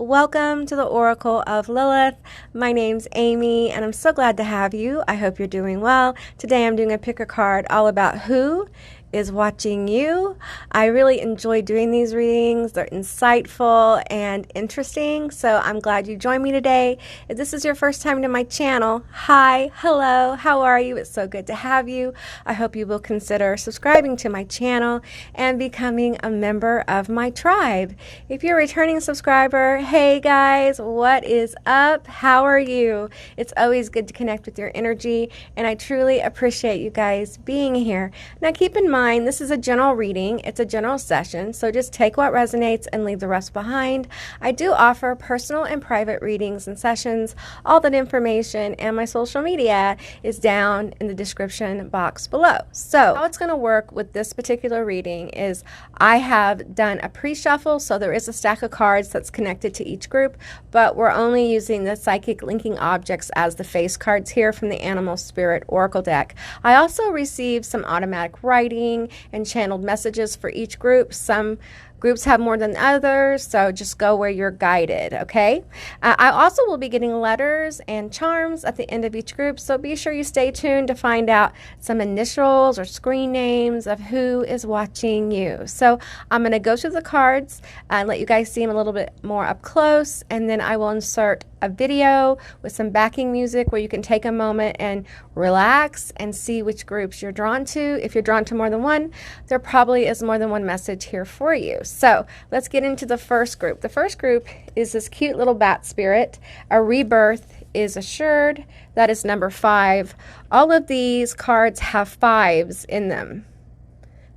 welcome to the Oracle of Lilith. My name's Amy, and I'm so glad to have you. I hope you're doing well. Today I'm doing a pick a card all about who is watching you. I really enjoy doing these readings. They're insightful and interesting, so I'm glad you joined me today. If this is your first time to my channel, hi, hello, how are you? It's so good to have you. I hope you will consider subscribing to my channel and becoming a member of my tribe. If you're a returning subscriber, hey guys, what is up? How are you? It's always good to connect with your energy, and I truly appreciate you guys being here. Now keep in mind, this is a general reading. It's a general session, so just take what resonates and leave the rest behind. I do offer personal and private readings and sessions. All that information and my social media is down in the description box below. So how it's going to work with this particular reading is I have done a pre-shuffle, so there is a stack of cards that's connected to each group, but we're only using the psychic linking objects as the face cards here from the Animal Spirit Oracle deck. I also received some automatic writing and channeled messages for each group. Some groups have more than others, so just go where you're guided, okay? I also will be getting letters and charms at the end of each group, so be sure you stay tuned to find out some initials or screen names of who is watching you. So I'm going to go through the cards and let you guys see them a little bit more up close, and then I will insert a video with some backing music where you can take a moment and relax and see which groups you're drawn to. If you're drawn to more than one, there probably is more than one message here for you. So let's get into the first group. The first group is this cute little bat spirit. A rebirth is assured. That is number 5. All of these cards have 5s in them.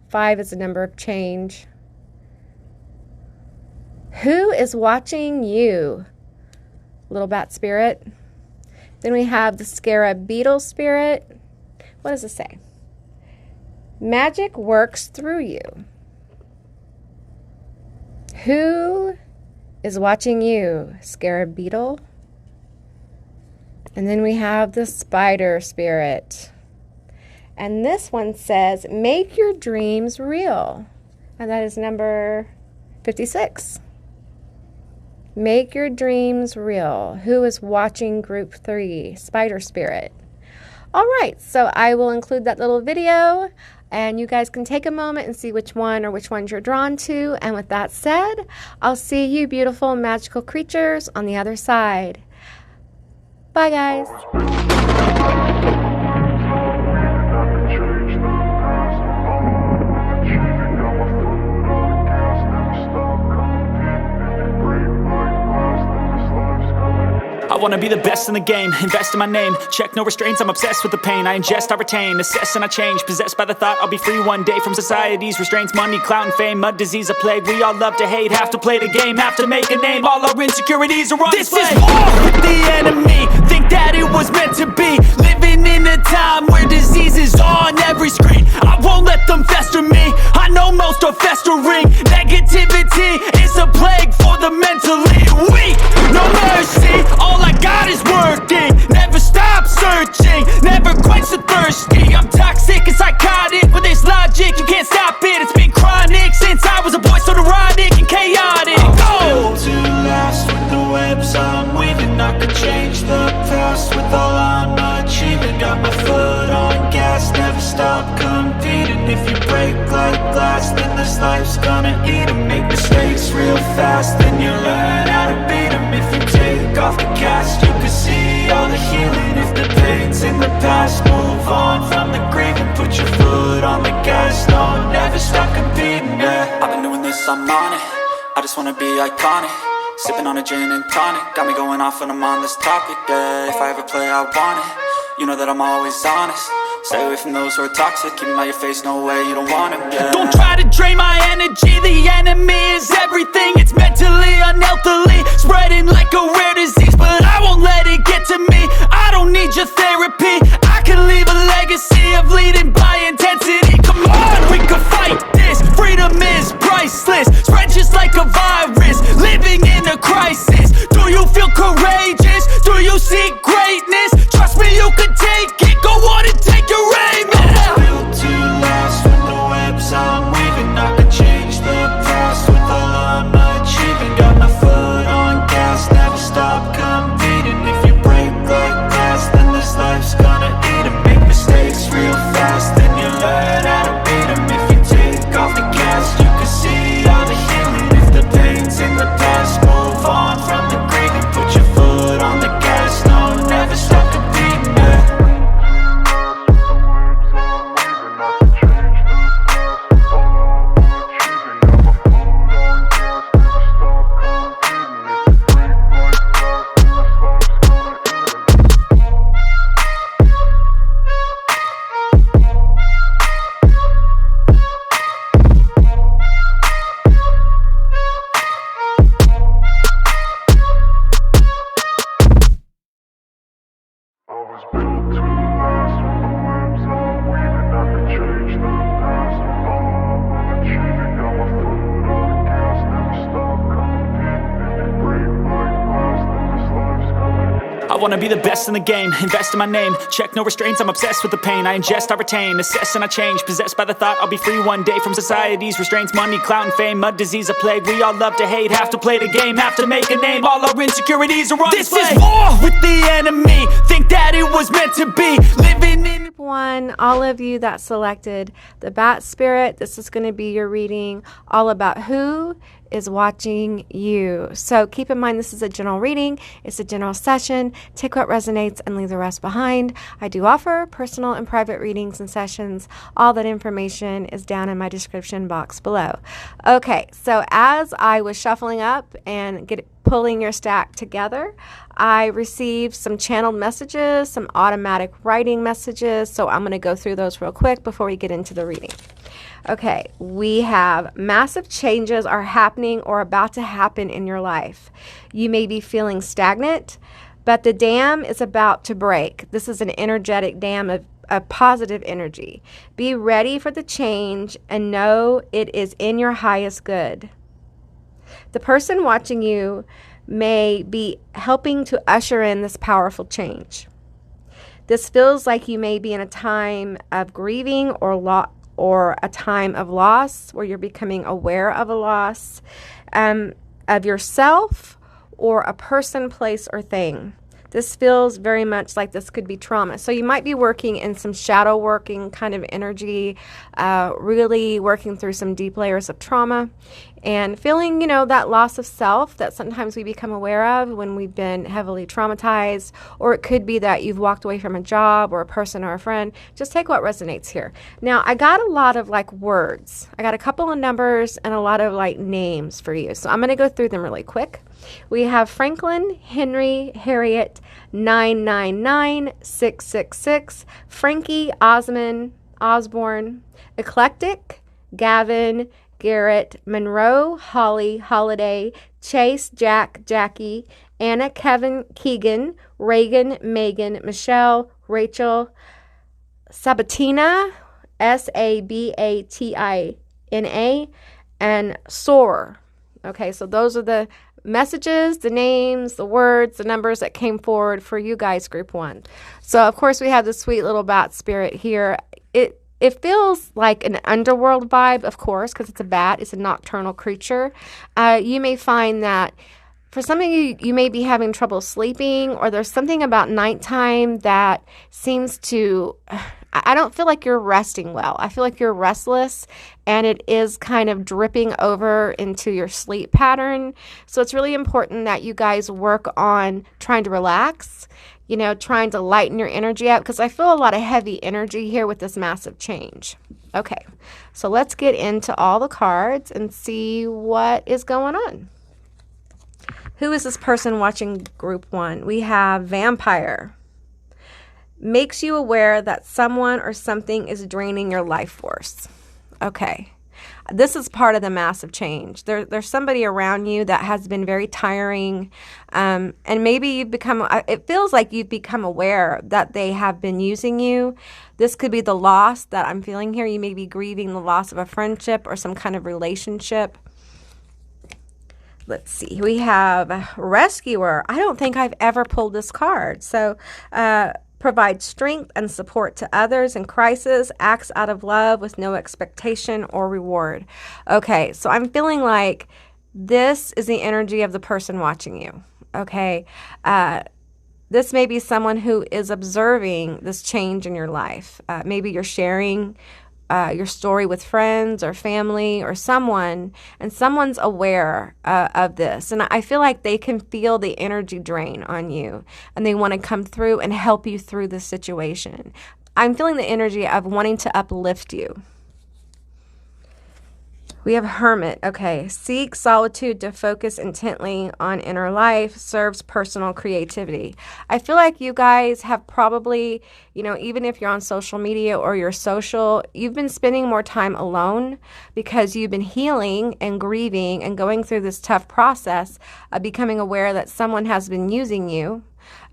5 is a number of change. Who is watching you? Little bat spirit. Then we have the Scarab Beetle spirit. What does it say? Magic works through you. Who is watching you? Scarab Beetle. And then we have the Spider Spirit. And this one says, make your dreams real. And that is number 56. Make your dreams real. Who is watching group 3? Spider Spirit. All right, so I will include that little video, and you guys can take a moment and see which one or which ones you're drawn to. And with that said, I'll see you beautiful magical creatures on the other side. Bye guys. I wanna be the best in the game, invest in my name, check no restraints, I'm obsessed with the pain. I ingest, I retain, assess and I change, possessed by the thought I'll be free one day from society's restraints. Money, clout and fame, mud, disease, a plague. We all love to hate, have to play the game, have to make a name. All our insecurities are on display. This is war with the enemy, think that it was meant to be. Living in a time where disease is on every screen. I won't let them fester me, I know most are festering. Negativity is a plague for the mentally weak. No mercy, all I got is working. Never stop searching, never quench the thirsty. I'm toxic and psychotic with this logic, you can't stop it. It's been chronic since I was a boy, so neurotic and chaotic. Built to last with the webs I'm weaving. I could change the past with all I'm achieving. Got my foot on gas, never stop competing. If you break like glass, then this life's gonna eat 'em. Make mistakes real fast, then you learn how to beat 'em. If you take off the cast, you can see all the healing. If the pain's in the past, move on from the grave and put your foot on the gas. No, never stop competing, yeah. I've been doing this, I'm on it, I just wanna be iconic. Sipping on a gin and tonic, got me going off when I'm on this topic, yeah. If I ever play, I want it, you know that I'm always honest. Stay away from those who are toxic, keep them out your face, no way, you don't want them, yeah. Don't try to drain my energy, the enemy is everything. It's mentally, unhealthily, spreading like a rare disease. But I won't let it get to me, I don't need your therapy. I can leave a legacy of leading by intensity. Come on, we can fight this, freedom is priceless. Spread just like a virus, living in a crisis. Do you feel courageous? Do you seek greatness? Trust me, you can take it, go on and take your aim, yeah. Built to last with the webs I'm weaving. I could change the past with all I'm achieving. Got my foot on gas, was built to last with the webs I'm weaving. I could change the past with all I'm achieving. Got my foot on gas, never stop competing. If you break my glass, then this life's gonna end. I wanna be the best in the game, invest in my name. Check no restraints, I'm obsessed with the pain. I ingest, I retain, assess and I change. Possessed by the thought I'll be free one day from society's restraints. Money, clout and fame, mud, disease, a plague. We all love to hate, have to play the game, have to make a name. All our insecurities are on display. This is war with the enemy, think that it was meant to be. Living in Group 1, all of you that selected the Bat Spirit, this is going to be your reading all about who is watching you. So keep in mind, this is a general reading. It's a general session. Take what resonates and leave the rest behind. I do offer personal and private readings and sessions. All that information is down in my description box below. Okay, so as I was shuffling up and pulling your stack together, I received some channeled messages, some automatic writing messages. So I'm going to go through those real quick before we get into the reading. Okay, we have massive changes are happening or about to happen in your life. You may be feeling stagnant, but the dam is about to break. This is an energetic dam of positive energy. Be ready for the change and know it is in your highest good. The person watching you may be helping to usher in this powerful change. This feels like you may be in a time of grieving or a time of loss where you're becoming aware of a loss of yourself or a person, place, or thing. This feels very much like this could be trauma. So you might be working in some shadow working kind of energy, really working through some deep layers of trauma and feeling, that loss of self that sometimes we become aware of when we've been heavily traumatized. Or it could be that you've walked away from a job or a person or a friend. Just take what resonates here. Now, I got a lot of words. I got a couple of numbers and a lot of names for you. So I'm going to go through them really quick. We have Franklin, Henry, Harriet, 999-666, Frankie, Osborne, Eclectic, Gavin, Garrett, Monroe, Holly, Holiday, Chase, Jack, Jackie, Anna, Kevin, Keegan, Reagan, Megan, Michelle, Rachel, Sabatina, Sabatina, and Soar. Okay, so those are the messages, the names, the words, the numbers that came forward for you guys, group 1. So, of course, we have the sweet little bat spirit here. It feels like an underworld vibe, of course, because it's a bat. It's a nocturnal creature. You may find that for some of you, you may be having trouble sleeping, or there's something about nighttime that seems to... I don't feel like you're resting well. I feel like you're restless, and it is kind of dripping over into your sleep pattern. So it's really important that you guys work on trying to relax, trying to lighten your energy up, because I feel a lot of heavy energy here with this massive change. Okay, so let's get into all the cards and see what is going on. Who is this person watching group 1? We have Vampire. Makes you aware that someone or something is draining your life force. Okay. This is part of the massive change. There's somebody around you that has been very tiring, and maybe it feels like you've become aware that they have been using you. This could be the loss that I'm feeling here. You may be grieving the loss of a friendship or some kind of relationship. Let's see. We have Rescuer. I don't think I've ever pulled this card. So, provides strength and support to others in crisis, acts out of love with no expectation or reward. Okay, so I'm feeling like this is the energy of the person watching you. Okay, this may be someone who is observing this change in your life. Maybe you're sharing your story with friends or family or someone, and someone's aware of this. And I feel like they can feel the energy drain on you, and they want to come through and help you through this situation. I'm feeling the energy of wanting to uplift you. We have Hermit. Okay. Seek solitude to focus intently on inner life, serves personal creativity. I feel like you guys have probably, even if you're on social media or you're social, you've been spending more time alone because you've been healing and grieving and going through this tough process of becoming aware that someone has been using you,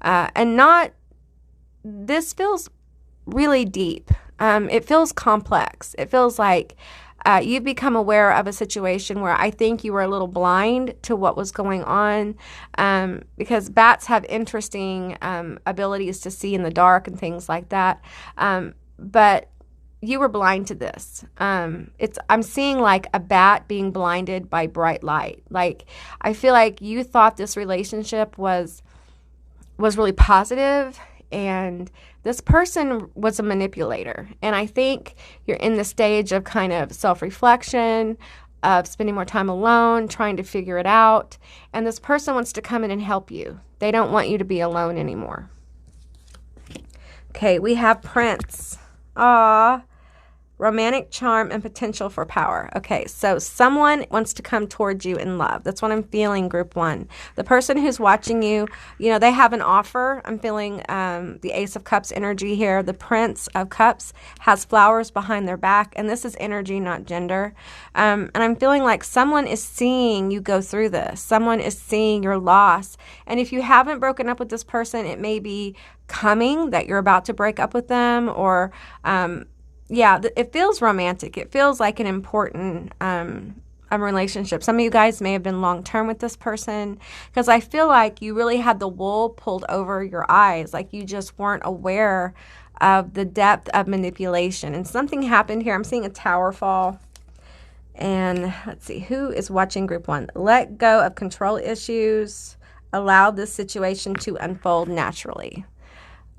and not this feels really deep. It feels complex. It feels like you've become aware of a situation where I think you were a little blind to what was going on, because bats have interesting abilities to see in the dark and things like that. But you were blind to this. I'm seeing like a bat being blinded by bright light. Like, I feel like you thought this relationship was really positive, and this person was a manipulator. And I think you're in the stage of kind of self-reflection, of spending more time alone, trying to figure it out. And this person wants to come in and help you. They don't want you to be alone anymore. Okay, we have Prince. Aww. Romantic charm and potential for power. Okay, so someone wants to come towards you in love. That's what I'm feeling, group 1. The person who's watching you, they have an offer. I'm feeling the Ace of Cups energy here. The Prince of Cups has flowers behind their back, and this is energy, not gender. And I'm feeling like someone is seeing you go through this. Someone is seeing your loss. And if you haven't broken up with this person, it may be coming that you're about to break up with them, or it feels romantic. It feels like an important relationship. Some of you guys may have been long-term with this person, because I feel like you really had the wool pulled over your eyes. Like you just weren't aware of the depth of manipulation. And something happened here. I'm seeing a tower fall. And let's see, who is watching group 1? Let go of control issues. Allow this situation to unfold naturally.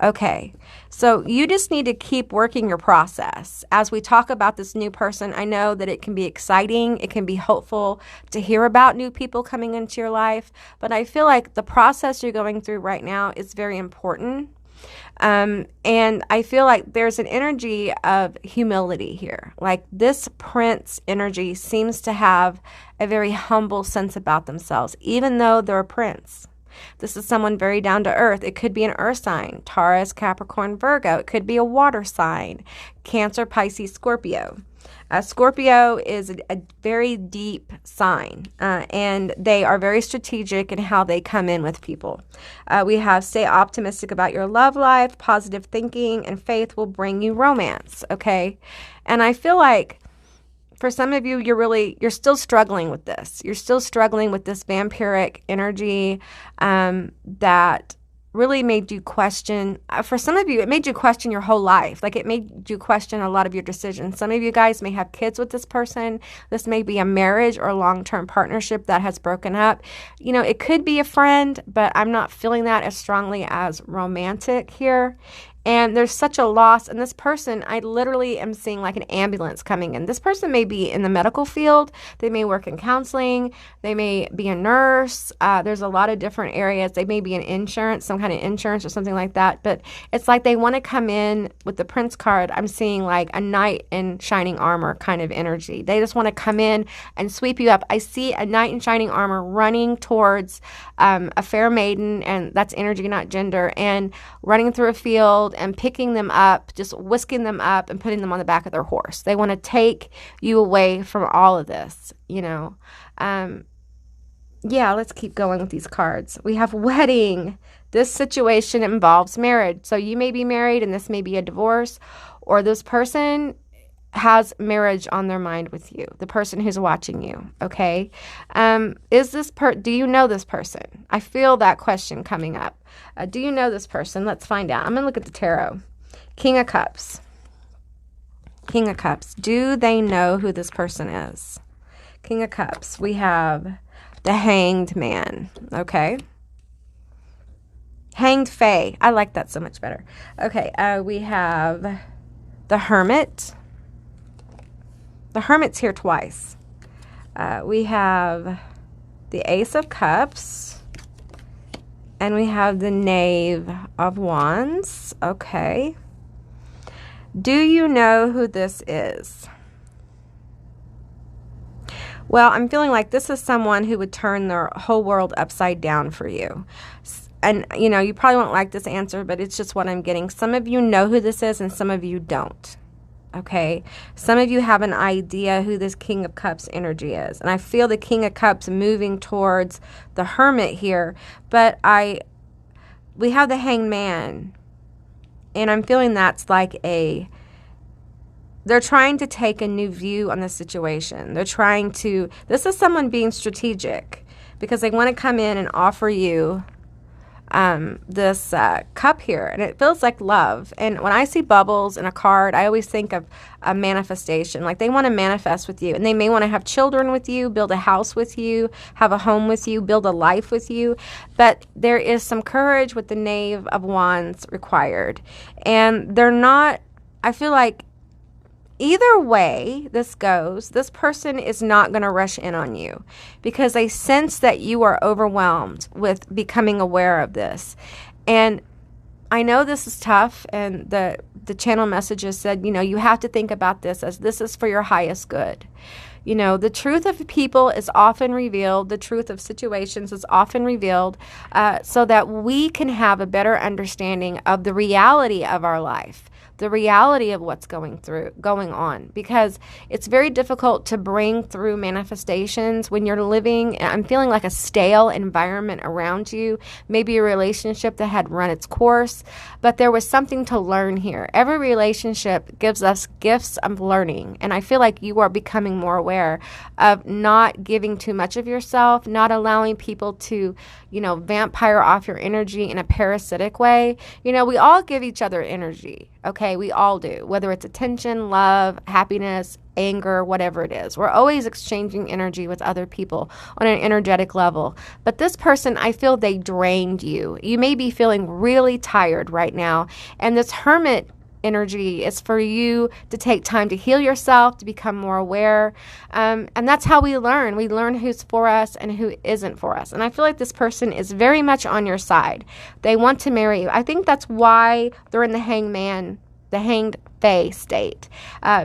Okay, so you just need to keep working your process. As we talk about this new person, I know that it can be exciting. It can be hopeful to hear about new people coming into your life. But I feel like the process you're going through right now is very important. And I feel like there's an energy of humility here. Like this Prince energy seems to have a very humble sense about themselves, even though they're a prince. This is someone very down to earth. It could be an earth sign, Taurus, Capricorn, Virgo. It could be a water sign, Cancer, Pisces, Scorpio. Scorpio is a very deep sign, and they are very strategic in how they come in with people. We have stay optimistic about your love life, positive thinking, and faith will bring you romance, okay? And I feel like for some of you, you're still struggling with this. You're still struggling with this vampiric energy that really made you question. For some of you, it made you question your whole life. Like it made you question a lot of your decisions. Some of you guys may have kids with this person. This may be a marriage or a long-term partnership that has broken up. It could be a friend, but I'm not feeling that as strongly as romantic here. And there's such a loss. And this person, I literally am seeing like an ambulance coming in. This person may be in the medical field. They may work in counseling. They may be a nurse. There's a lot of different areas. They may be in insurance, some kind of insurance or something like that. But it's like they want to come in with the Prince card. I'm seeing like a knight in shining armor kind of energy. They just want to come in and sweep you up. I see a knight in shining armor running towards a fair maiden, and that's energy, not gender, and running through a field and picking them up, just whisking them up and putting them on the back of their horse. They want to take you away from all of this, let's keep going with these cards. We have wedding. This situation involves marriage. So you may be married and this may be a divorce, or this person has marriage on their mind with you, the person who's watching you, okay? Do you know this person? I feel that question coming up. Do you know this person? Let's find out. I'm going to look at the tarot. King of Cups. King of Cups. Do they know who this person is? King of Cups. We have the Hanged Man, okay? Hanged Fae. I like that so much better. Okay, we have the Hermit. The Hermit's here twice. We have the Ace of Cups. And we have the Knave of Wands. Okay. Do you know who this is? Well, I'm feeling like this is someone who would turn their whole world upside down for you. And, you probably won't like this answer, but it's just what I'm getting. Some of you know who this is and some of you don't. Okay, some of you have an idea who this King of Cups energy is. And I feel the King of Cups moving towards the Hermit here. But we have the Hanged Man. And I'm feeling that's like they're trying to take a new view on the situation. This is someone being strategic because they want to come in and offer you this cup here, and it feels like love. And when I see bubbles in a card, I always think of a manifestation. Like they want to manifest with you, and they may want to have children with you, build a house with you, have a home with you, build a life with you. But there is some courage with the Knave of Wands required, and I feel like either way this goes, this person is not going to rush in on you because they sense that you are overwhelmed with becoming aware of this. And I know this is tough, and the channel messages said, you have to think about this as this is for your highest good. The truth of people is often revealed. The truth of situations is often revealed so that we can have a better understanding of the reality of our life, the reality of what's going on, because it's very difficult to bring through manifestations when you're living, I'm feeling like a stale environment around you, maybe a relationship that had run its course, but there was something to learn here. Every relationship gives us gifts of learning, and I feel like you are becoming more aware of not giving too much of yourself, not allowing people to, vampire off your energy in a parasitic way. We all give each other energy. Okay, we all do, whether it's attention, love, happiness, anger, whatever it is. We're always exchanging energy with other people on an energetic level. But this person, I feel they drained you. You may be feeling really tired right now. And this Hermit energy is for you to take time to heal yourself, to become more aware. And that's how we learn. We learn who's for us and who isn't for us. And I feel like this person is very much on your side. They want to marry you. I think that's why they're in the hanged fae state,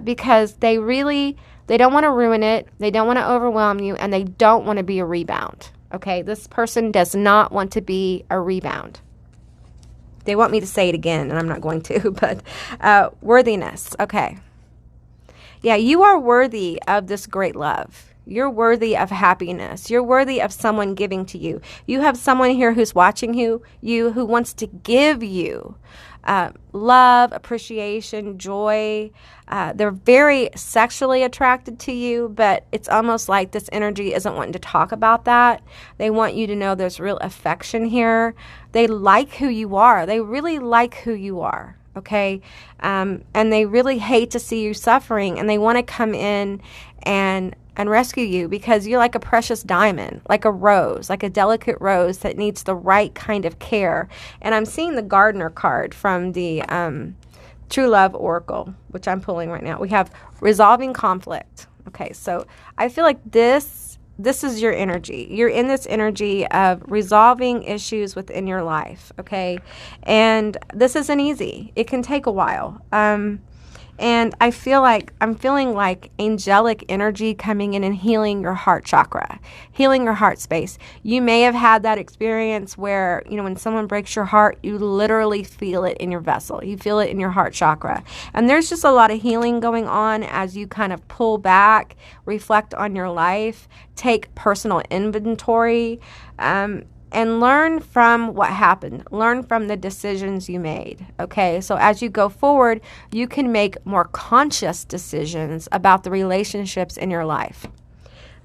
because they don't want to ruin it. They don't want to overwhelm you, and they don't want to be a rebound. Okay, this person does not want to be a rebound. They want me to say it again, and I'm not going to, but worthiness. Okay. Yeah, you are worthy of this great love. You're worthy of happiness. You're worthy of someone giving to you. You have someone here who's watching you who wants to give you love, appreciation, joy. They're very sexually attracted to you, but it's almost like this energy isn't wanting to talk about that. They want you to know there's real affection here. They like who you are. They really like who you are. Okay. And they really hate to see you suffering, and they want to come in and rescue you because you're like a precious diamond, like a rose, like a delicate rose that needs the right kind of care. And I'm seeing the Gardener card from the True Love Oracle, which I'm pulling right now. We have resolving conflict. Okay, so I feel like this is your energy. You're in this energy of resolving issues within your life, okay? And this isn't easy. It can take a while. And I'm feeling like angelic energy coming in and healing your heart chakra, healing your heart space. You may have had that experience where, when someone breaks your heart, you literally feel it in your vessel. You feel it in your heart chakra. And there's just a lot of healing going on as you kind of pull back, reflect on your life, take personal inventory, and learn from what happened. Learn from the decisions you made, okay? So as you go forward, you can make more conscious decisions about the relationships in your life.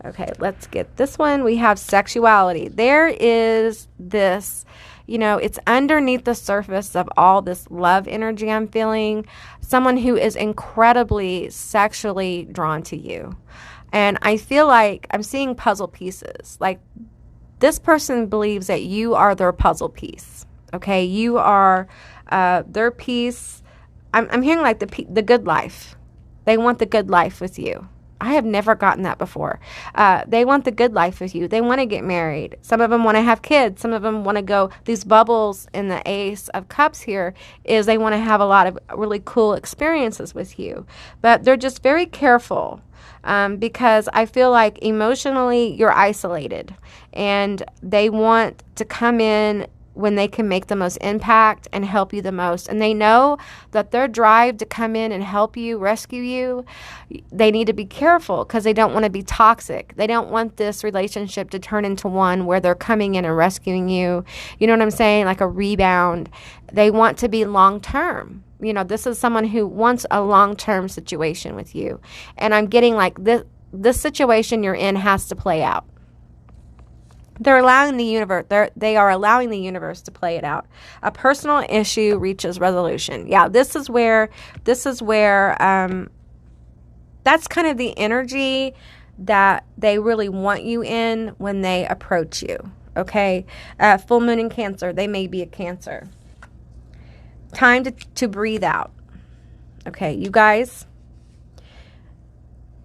Okay, let's get this one. We have sexuality. There is this, it's underneath the surface of all this love energy I'm feeling. Someone who is incredibly sexually drawn to you. And I feel like I'm seeing puzzle pieces. Like, this person believes that you are their puzzle piece, okay? You are their piece. I'm hearing like the good life. They want the good life with you. I have never gotten that before. They want the good life with you. They want to get married. Some of them want to have kids. Some of them want to go. These bubbles in the Ace of Cups here is they want to have a lot of really cool experiences with you. But they're just very careful. Because I feel like emotionally you're isolated, and they want to come in when they can make the most impact and help you the most. And they know that their drive to come in and help you, rescue you, they need to be careful because they don't want to be toxic. They don't want this relationship to turn into one where they're coming in and rescuing you. You know what I'm saying? Like a rebound. They want to be long-term. You know, this is someone who wants a long-term situation with you. And I'm getting like this situation you're in has to play out. They're allowing the universe, they are allowing the universe to play it out. A personal issue reaches resolution. Yeah, this is where that's kind of the energy that they really want you in when they approach you. Okay, full moon in Cancer, they may be a Cancer. Time to breathe out. Okay, you guys,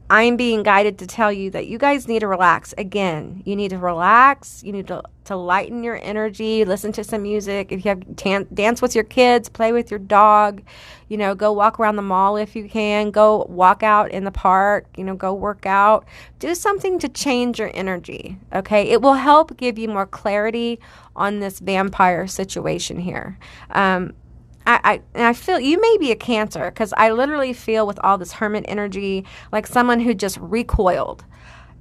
I'm being guided to tell you that you guys need to relax. Again, you need to relax. You need to lighten your energy, listen to some music. If you have dance with your kids, play with your dog, you know, go walk around the mall if you can, go walk out in the park, you know, go work out. Do something to change your energy, okay? It will help give you more clarity on this vampire situation here. I feel you may be a Cancer because I literally feel with all this Hermit energy like someone who just recoiled.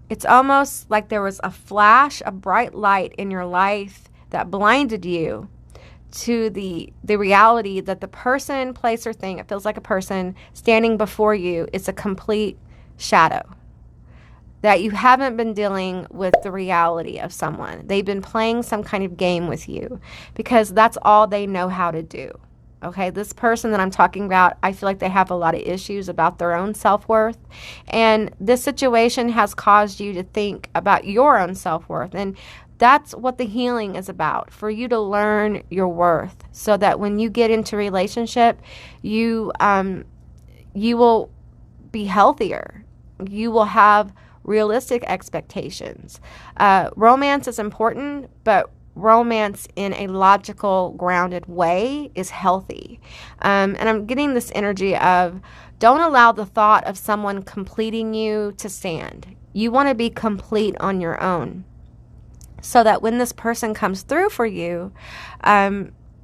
It's almost like there was a flash, a bright light in your life that blinded you to the reality that the person, place, or thing, it feels like a person standing before you is a complete shadow. That you haven't been dealing with the reality of someone. They've been playing some kind of game with you because that's all they know how to do. Okay, this person that I'm talking about, I feel like they have a lot of issues about their own self-worth. And this situation has caused you to think about your own self-worth. And that's what the healing is about, for you to learn your worth so that when you get into a relationship, you will be healthier. You will have realistic expectations. Romance is important, but romance in a logical, grounded way is healthy. And I'm getting this energy of don't allow the thought of someone completing you to stand. You want to be complete on your own so that when this person comes through for you,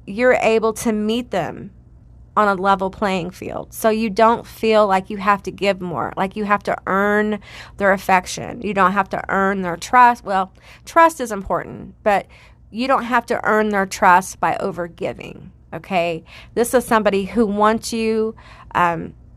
you're able to meet them on a level playing field. So you don't feel like you have to give more, like you have to earn their affection. You don't have to earn their trust. Well, trust is important, but you don't have to earn their trust by overgiving, okay? This is somebody who wants you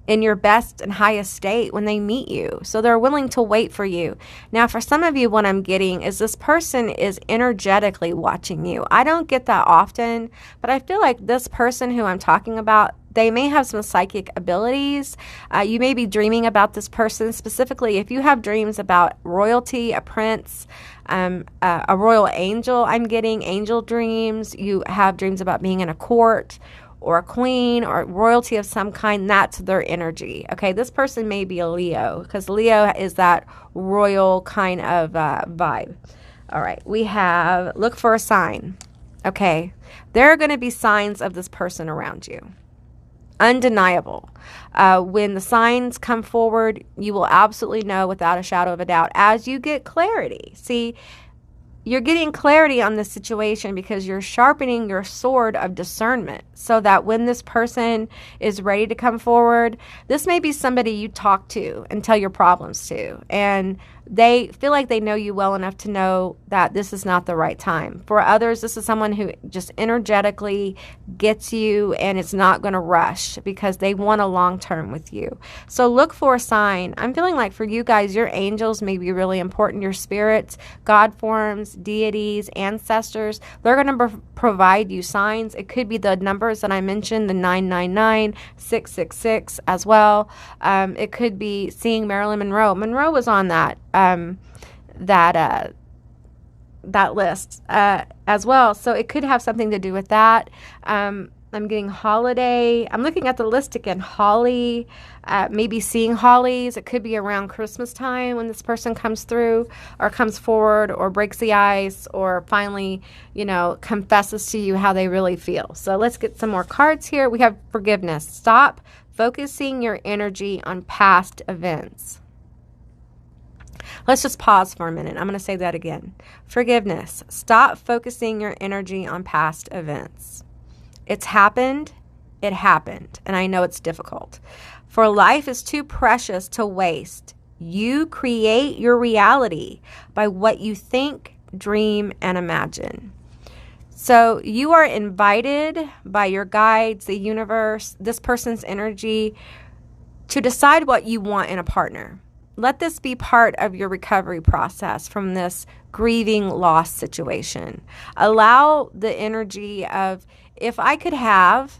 in your best and highest state when they meet you. So they're willing to wait for you. Now, for some of you, what I'm getting is this person is energetically watching you. I don't get that often, but I feel like this person who I'm talking about, they may have some psychic abilities. You may be dreaming about this person. Specifically, if you have dreams about royalty, a prince, a royal angel, I'm getting angel dreams. You have dreams about being in a court or a queen or royalty of some kind. That's their energy. Okay, this person may be a Leo because Leo is that royal kind of vibe. All right, we have look for a sign. Okay, there are going to be signs of this person around you. Undeniable. When the signs come forward, you will absolutely know without a shadow of a doubt as you get clarity. See, you're getting clarity on this situation because you're sharpening your sword of discernment so that when this person is ready to come forward, this may be somebody you talk to and tell your problems to. And they feel like they know you well enough to know that this is not the right time. For others, this is someone who just energetically gets you and it's not going to rush because they want a long term with you. So look for a sign. I'm feeling like for you guys, your angels may be really important. Your spirits, God forms, deities, ancestors, they're going to provide you signs. It could be the numbers that I mentioned, the 999, 666 as well. It could be seeing Marilyn Monroe. Monroe was on that list as well. So it could have something to do with that. I'm getting holiday. I'm looking at the list again. Holly, maybe seeing hollies. It could be around Christmas time when this person comes through or comes forward or breaks the ice or finally, confesses to you how they really feel. So let's get some more cards here. We have forgiveness. Stop focusing your energy on past events. Let's just pause for a minute. I'm going to say that again. Forgiveness. Stop focusing your energy on past events. It's happened. It happened. And I know it's difficult. For life is too precious to waste. You create your reality by what you think, dream, and imagine. So you are invited by your guides, the universe, this person's energy, to decide what you want in a partner. Let this be part of your recovery process from this grieving loss situation. Allow the energy of, if I could have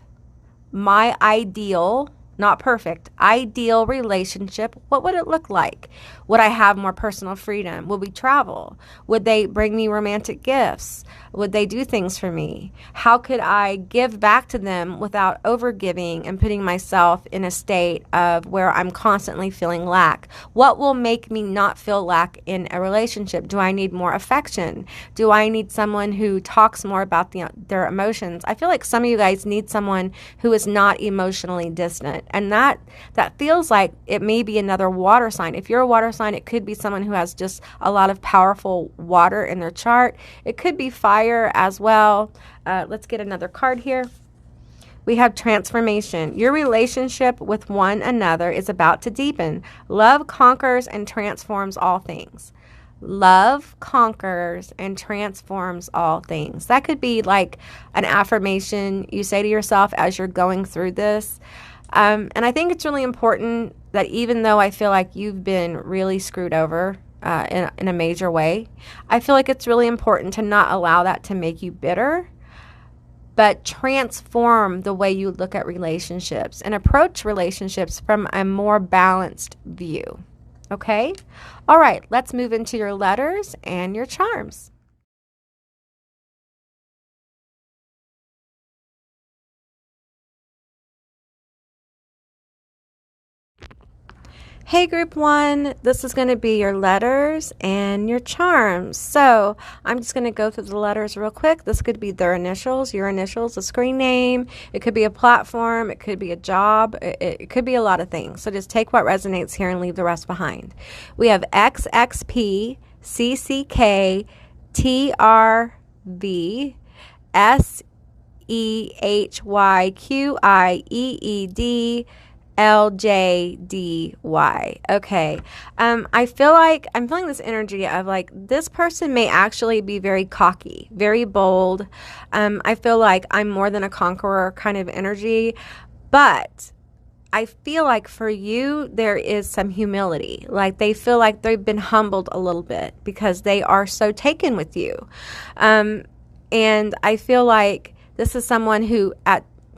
my ideal, not perfect, ideal relationship, what would it look like? Would I have more personal freedom? Would we travel? Would they bring me romantic gifts? Would they do things for me? How could I give back to them without overgiving and putting myself in a state of where I'm constantly feeling lack? What will make me not feel lack in a relationship? Do I need more affection? Do I need someone who talks more about their emotions? I feel like some of you guys need someone who is not emotionally distant. And that feels like it may be another water sign. If you're a water sign, it could be someone who has just a lot of powerful water in their chart. It could be fire as well. Let's get another card here. We have transformation. Your relationship with one another is about to deepen. Love conquers and transforms all things. Love conquers and transforms all things. That could be like an affirmation you say to yourself as you're going through this. And I think it's really important that even though I feel like you've been really screwed over in a major way, I feel like it's really important to not allow that to make you bitter, but transform the way you look at relationships and approach relationships from a more balanced view. Okay? All right, let's move into your letters and your charms. Hey group 1, this is going to be your letters and your charms. So I'm just going to go through the letters real quick. This could be their initials, your initials, a screen name. It could be a platform. It could be a job. It could be a lot of things. So just take what resonates here and leave the rest behind. We have XXP, CCK, TRV, SEHYQIEED, LJDY. Okay. I feel like I'm feeling this energy of like this person may actually be very cocky, very bold. I feel like I'm more than a conqueror kind of energy, but I feel like for you, there is some humility. Like they feel like they've been humbled a little bit because they are so taken with you. And I feel like this is someone who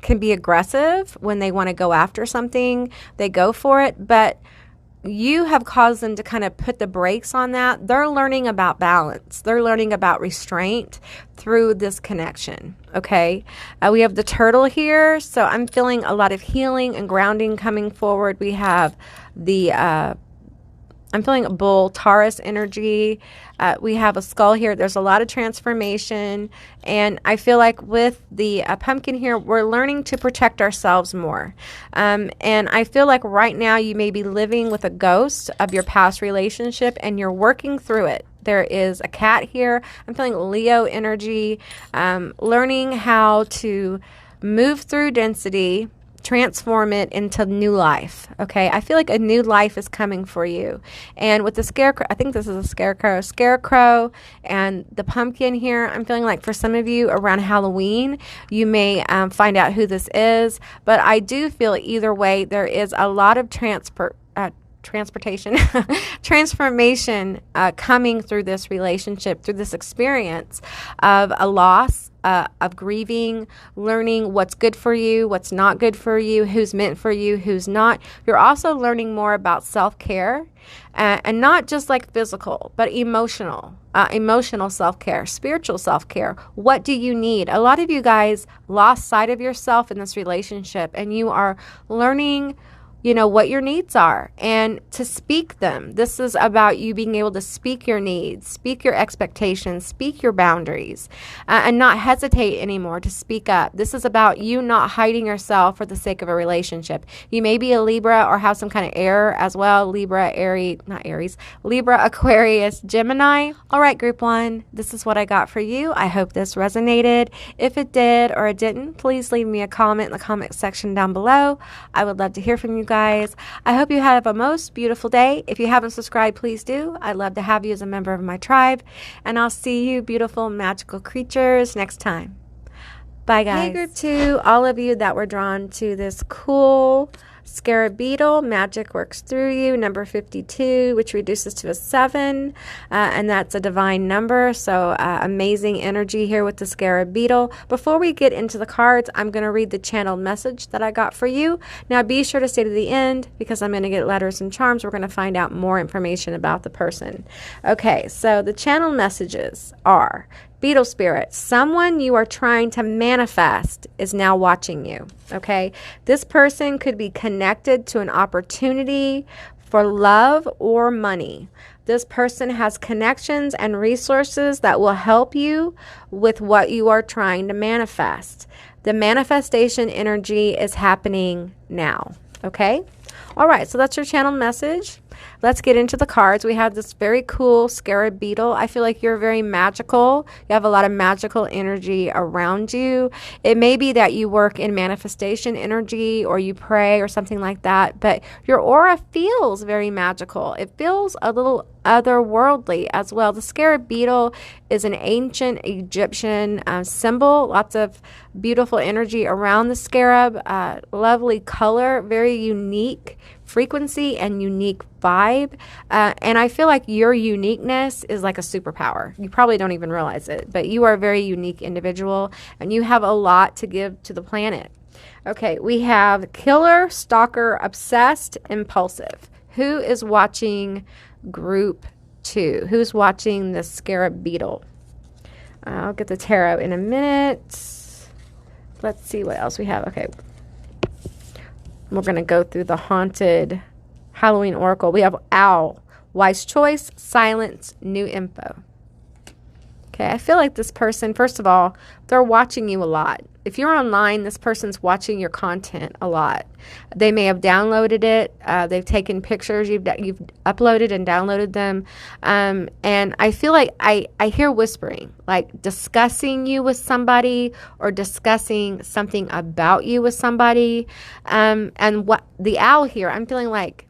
can be aggressive when they want to go after something. They go for it, but you have caused them to kind of put the brakes on that. They're learning about balance. They're learning about restraint through this connection. Okay. We have the turtle here. So I'm feeling a lot of healing and grounding coming forward. We have I'm feeling a bull, Taurus energy. We have a skull here. There's a lot of transformation. And I feel like with the pumpkin here, we're learning to protect ourselves more. And I feel like right now you may be living with a ghost of your past relationship and you're working through it. There is a cat here. I'm feeling Leo energy, learning how to move through density, transform it into new life. Okay, I feel like a new life is coming for you. And with the scarecrow, I think this is a scarecrow and the pumpkin here, I'm feeling like for some of you around Halloween, you may find out who this is. But I do feel either way, there is a lot of transformation coming through this relationship, through this experience of a loss, of grieving, learning what's good for you, what's not good for you, who's meant for you, who's not. You're also learning more about self-care, and not just like physical, but emotional self-care, spiritual self-care. What do you need? A lot of you guys lost sight of yourself in this relationship, and you are learning what your needs are and to speak them. This is about you being able to speak your needs, speak your expectations, speak your boundaries, and not hesitate anymore to speak up. This is about you not hiding yourself for the sake of a relationship. You may be a Libra or have some kind of air as well. Libra, Libra, Aquarius, Gemini. All right, group one, this is what I got for you. I hope this resonated. If it did or it didn't, please leave me a comment in the comment section down below. I would love to hear from you guys. I hope you have a most beautiful day. If you haven't subscribed, please do. I'd love to have you as a member of my tribe. And I'll see you, beautiful, magical creatures, next time. Bye, guys. Hey, group two, all of you that were drawn to this cool Scarab Beetle, magic works through you, number 52, which reduces to a 7, and that's a divine number, so amazing energy here with the Scarab Beetle. Before we get into the cards, I'm going to read the channeled message that I got for you. Now, be sure to stay to the end because I'm going to get letters and charms. We're going to find out more information about the person. Okay, so the channel messages are: Beetle Spirit, someone you are trying to manifest is now watching you, okay? This person could be connected to an opportunity for love or money. This person has connections and resources that will help you with what you are trying to manifest. The manifestation energy is happening now, okay? All right, so that's your channel message. Let's get into the cards. We have this very cool Scarab Beetle. I feel like you're very magical. You have a lot of magical energy around you. It may be that you work in manifestation energy or you pray or something like that, but your aura feels very magical. It feels a little otherworldly as well. The Scarab Beetle is an ancient Egyptian symbol. Lots of beautiful energy around the scarab. Lovely color, very unique frequency and unique vibe. And I feel like your uniqueness is like a superpower. You probably don't even realize it, but you are a very unique individual and you have a lot to give to the planet. Okay, we have killer, stalker, obsessed, impulsive. Who is watching group 2? Who's watching the Scarab Beetle? I'll get the tarot in a minute. Let's see what else we have. Okay. We're going to go through the haunted Halloween oracle. We have owl, wise choice, silence, new info. Okay, I feel like this person, first of all, they're watching you a lot. If you're online, this person's watching your content a lot. They may have downloaded it. They've taken pictures. You've uploaded and downloaded them. And I feel like I hear whispering, like discussing you with somebody or discussing something about you with somebody. And what the owl here, I'm feeling like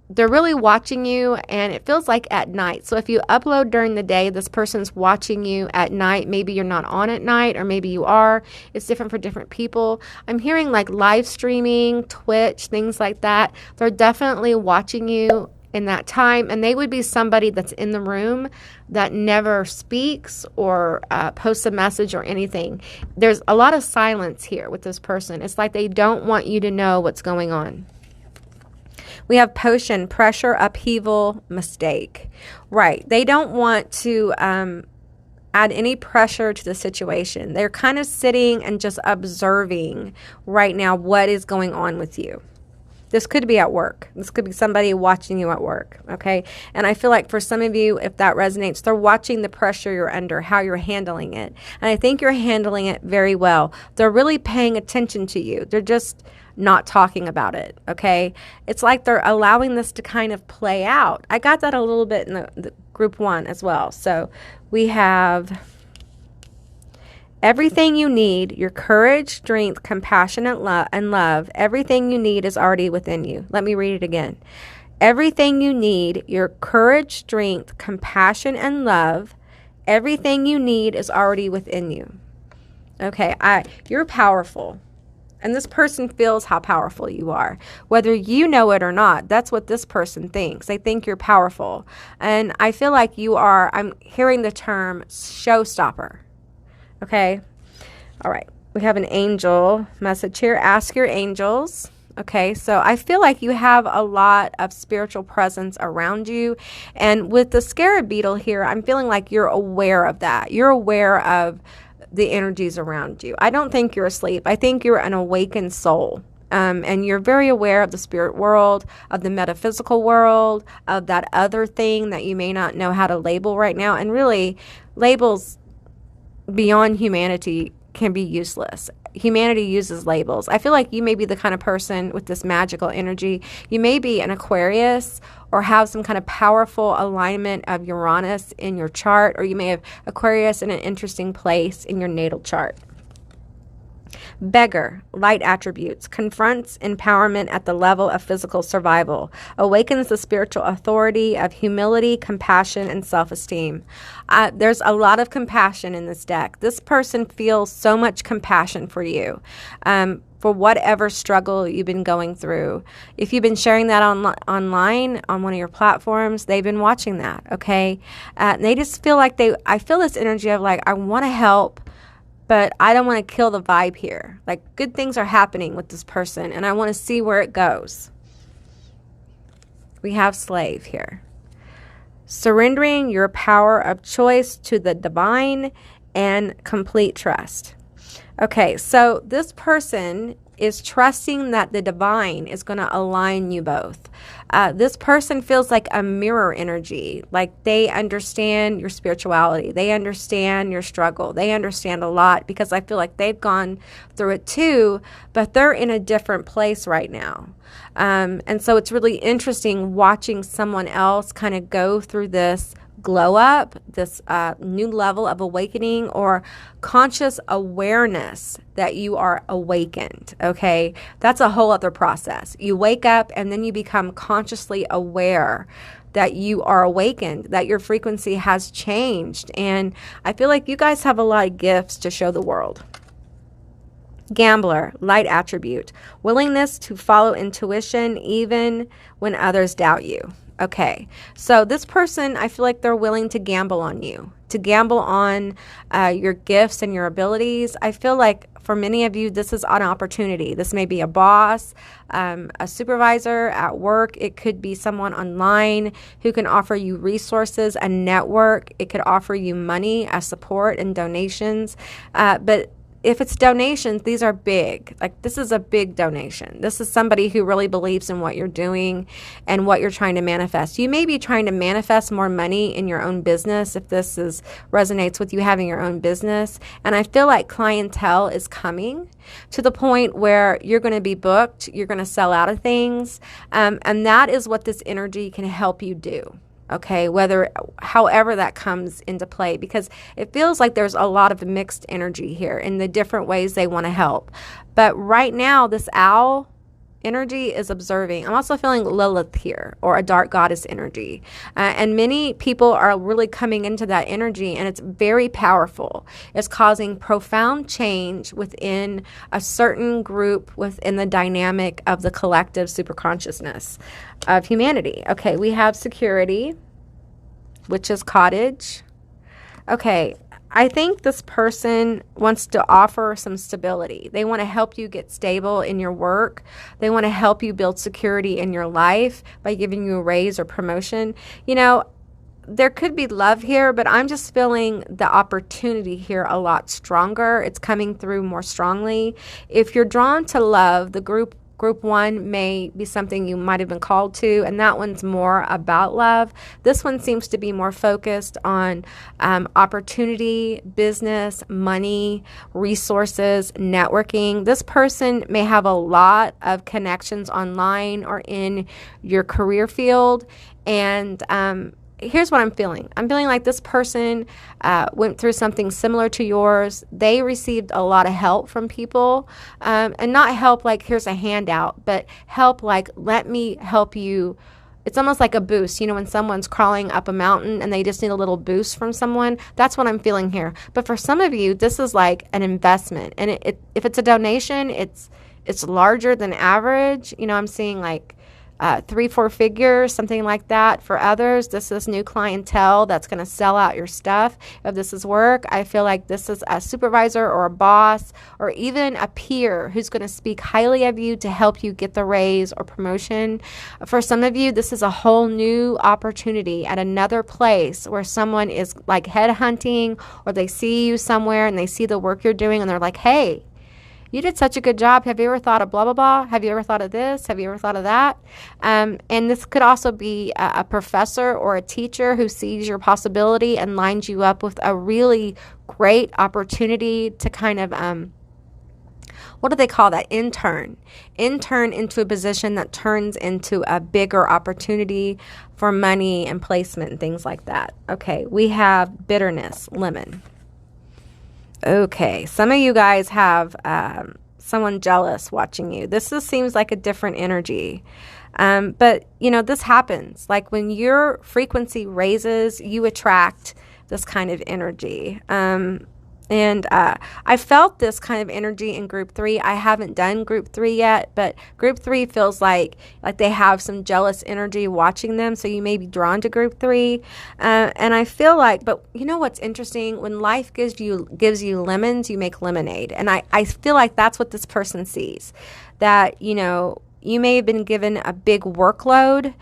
they're really watching you, and it feels like at night. So if you upload during the day, this person's watching you at night. Maybe you're not on at night, or maybe you are. It's different for different people. I'm hearing like live streaming, Twitch, things like that. They're definitely watching you in that time, and they would be somebody that's in the room that never speaks or posts a message or anything. There's a lot of silence here with this person. It's like they don't want you to know what's going on. We have potion, pressure, upheaval, mistake. Right. They don't want to add any pressure to the situation. They're kind of sitting and just observing right now what is going on with you. This could be at work. This could be somebody watching you at work, okay? And I feel like for some of you, if that resonates, they're watching the pressure you're under, how you're handling it. And I think you're handling it very well. They're really paying attention to you. They're just not talking about it, okay? It's like they're allowing this to kind of play out. I got that a little bit in the group 1 as well. So we have everything you need, your courage, strength, compassion, and love, everything you need is already within you. Let me read it again. Everything you need, your courage, strength, compassion, and love, everything you need is already within you. Okay, you're powerful. And this person feels how powerful you are. Whether you know it or not, that's what this person thinks. They think you're powerful. And I feel like you are, I'm hearing the term showstopper. Okay? All right. We have an angel message here. Ask your angels. Okay, so I feel like you have a lot of spiritual presence around you. And with the Scarab Beetle here, I'm feeling like you're aware of that. You're aware of the energies around you. I don't think you're asleep. I think you're an awakened soul. And you're very aware of the spirit world, of the metaphysical world, of that other thing that you may not know how to label right now. And really, labels beyond humanity can be useless. Humanity uses labels. I feel like you may be the kind of person with this magical energy. You may be an Aquarius or have some kind of powerful alignment of Uranus in your chart, or you may have Aquarius in an interesting place in your natal chart. Beggar, light attributes, confronts empowerment at the level of physical survival, awakens the spiritual authority of humility, compassion, and self-esteem. There's a lot of compassion in this deck. This person feels so much compassion for you, for whatever struggle you've been going through. If you've been sharing that online on one of your platforms, they've been watching that, okay? They just feel like I feel this energy of like, I want to help, but I don't want to kill the vibe here. Like, good things are happening with this person, and I want to see where it goes. We have slave here. Surrendering your power of choice to the divine and complete trust. Okay, so this person is trusting that the divine is going to align you both. This person feels like a mirror energy, like they understand your spirituality. They understand your struggle. They understand a lot because I feel like they've gone through it too, but they're in a different place right now. And so it's really interesting watching someone else kind of go through this glow up, this new level of awakening or conscious awareness that you are awakened, okay? That's a whole other process. You wake up and then you become consciously aware that you are awakened, that your frequency has changed. And I feel like you guys have a lot of gifts to show the world. Gambler, light attribute, willingness to follow intuition even when others doubt you. Okay, so this person, I feel like they're willing to gamble on you, to gamble on your gifts and your abilities. I feel like for many of you, this is an opportunity. This may be a boss, a supervisor at work. It could be someone online who can offer you resources, a network. It could offer you money as support and donations. But if it's donations, these are big. Like, this is a big donation. This is somebody who really believes in what you're doing and what you're trying to manifest. You may be trying to manifest more money in your own business if this resonates with you having your own business. And I feel like clientele is coming to the point where you're going to be booked. You're going to sell out of things. And that is what this energy can help you do. Okay, however that comes into play, because it feels like there's a lot of mixed energy here in the different ways they want to help. But right now, this owl energy is observing. I'm also feeling Lilith here, or a dark goddess energy. And many people are really coming into that energy, and it's very powerful. It's causing profound change within a certain group within the dynamic of the collective superconsciousness of humanity. Okay, we have security, which is cottage. Okay, I think this person wants to offer some stability. They want to help you get stable in your work. They want to help you build security in your life by giving you a raise or promotion. You know, there could be love here, but I'm just feeling the opportunity here a lot stronger. It's coming through more strongly. If you're drawn to love, the group one may be something you might have been called to, and that one's more about love. This one seems to be more focused on opportunity, business, money, resources, networking. This person may have a lot of connections online or in your career field, and here's what I'm feeling. I'm feeling like this person went through something similar to yours. They received a lot of help from people, and not help like here's a handout, but help like let me help you. It's almost like a boost. You know, when someone's crawling up a mountain and they just need a little boost from someone, that's what I'm feeling here. But for some of you, this is like an investment. And if it's a donation, it's larger than average. You know, I'm seeing like 3-4 figures, something like that. For others, this is new clientele that's going to sell out your stuff. If this is work, I feel like this is a supervisor or a boss or even a peer who's going to speak highly of you to help you get the raise or promotion. For some of you, this is a whole new opportunity at another place where someone is like headhunting, or they see you somewhere and they see the work you're doing and they're like, hey, you did such a good job. Have you ever thought of blah, blah, blah? Have you ever thought of this? Have you ever thought of that? And this could also be a professor or a teacher who sees your possibility and lines you up with a really great opportunity to kind of, what do they call that? Intern into a position that turns into a bigger opportunity for money and placement and things like that. Okay, we have bitterness, lemon. Okay, some of you guys have someone jealous watching you. This just seems like a different energy. But, you know, this happens. Like when your frequency raises, you attract this kind of energy. And I felt this kind of energy in group 3. I haven't done group 3 yet, but group 3 feels like they have some jealous energy watching them. So you may be drawn to group 3. And I feel like, but you know what's interesting? When life gives you lemons, you make lemonade. And I feel like that's what this person sees. That, you know, you may have been given a big workload.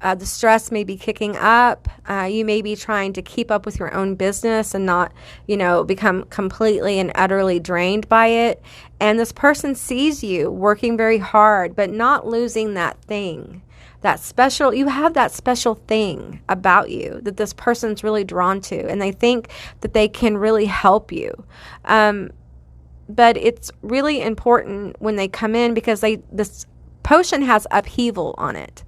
The stress may be kicking up. You may be trying to keep up with your own business and not, you know, become completely and utterly drained by it. And this person sees you working very hard, but not losing that thing. You have that special thing about you that this person's really drawn to, and they think that they can really help you. But it's really important when they come in because this potion has upheaval on it.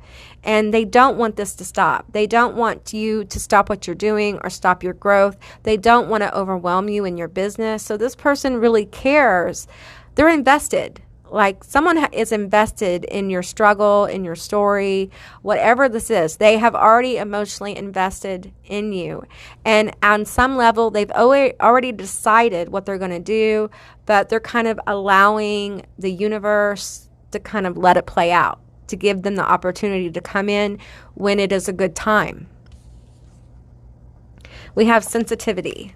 And they don't want this to stop. They don't want you to stop what you're doing or stop your growth. They don't want to overwhelm you in your business. So this person really cares. They're invested. Like someone is invested in your struggle, in your story, whatever this is. They have already emotionally invested in you. And on some level, they've already decided what they're going to do, but they're kind of allowing the universe to kind of let it play out, to give them the opportunity to come in when it is a good time. We have sensitivity.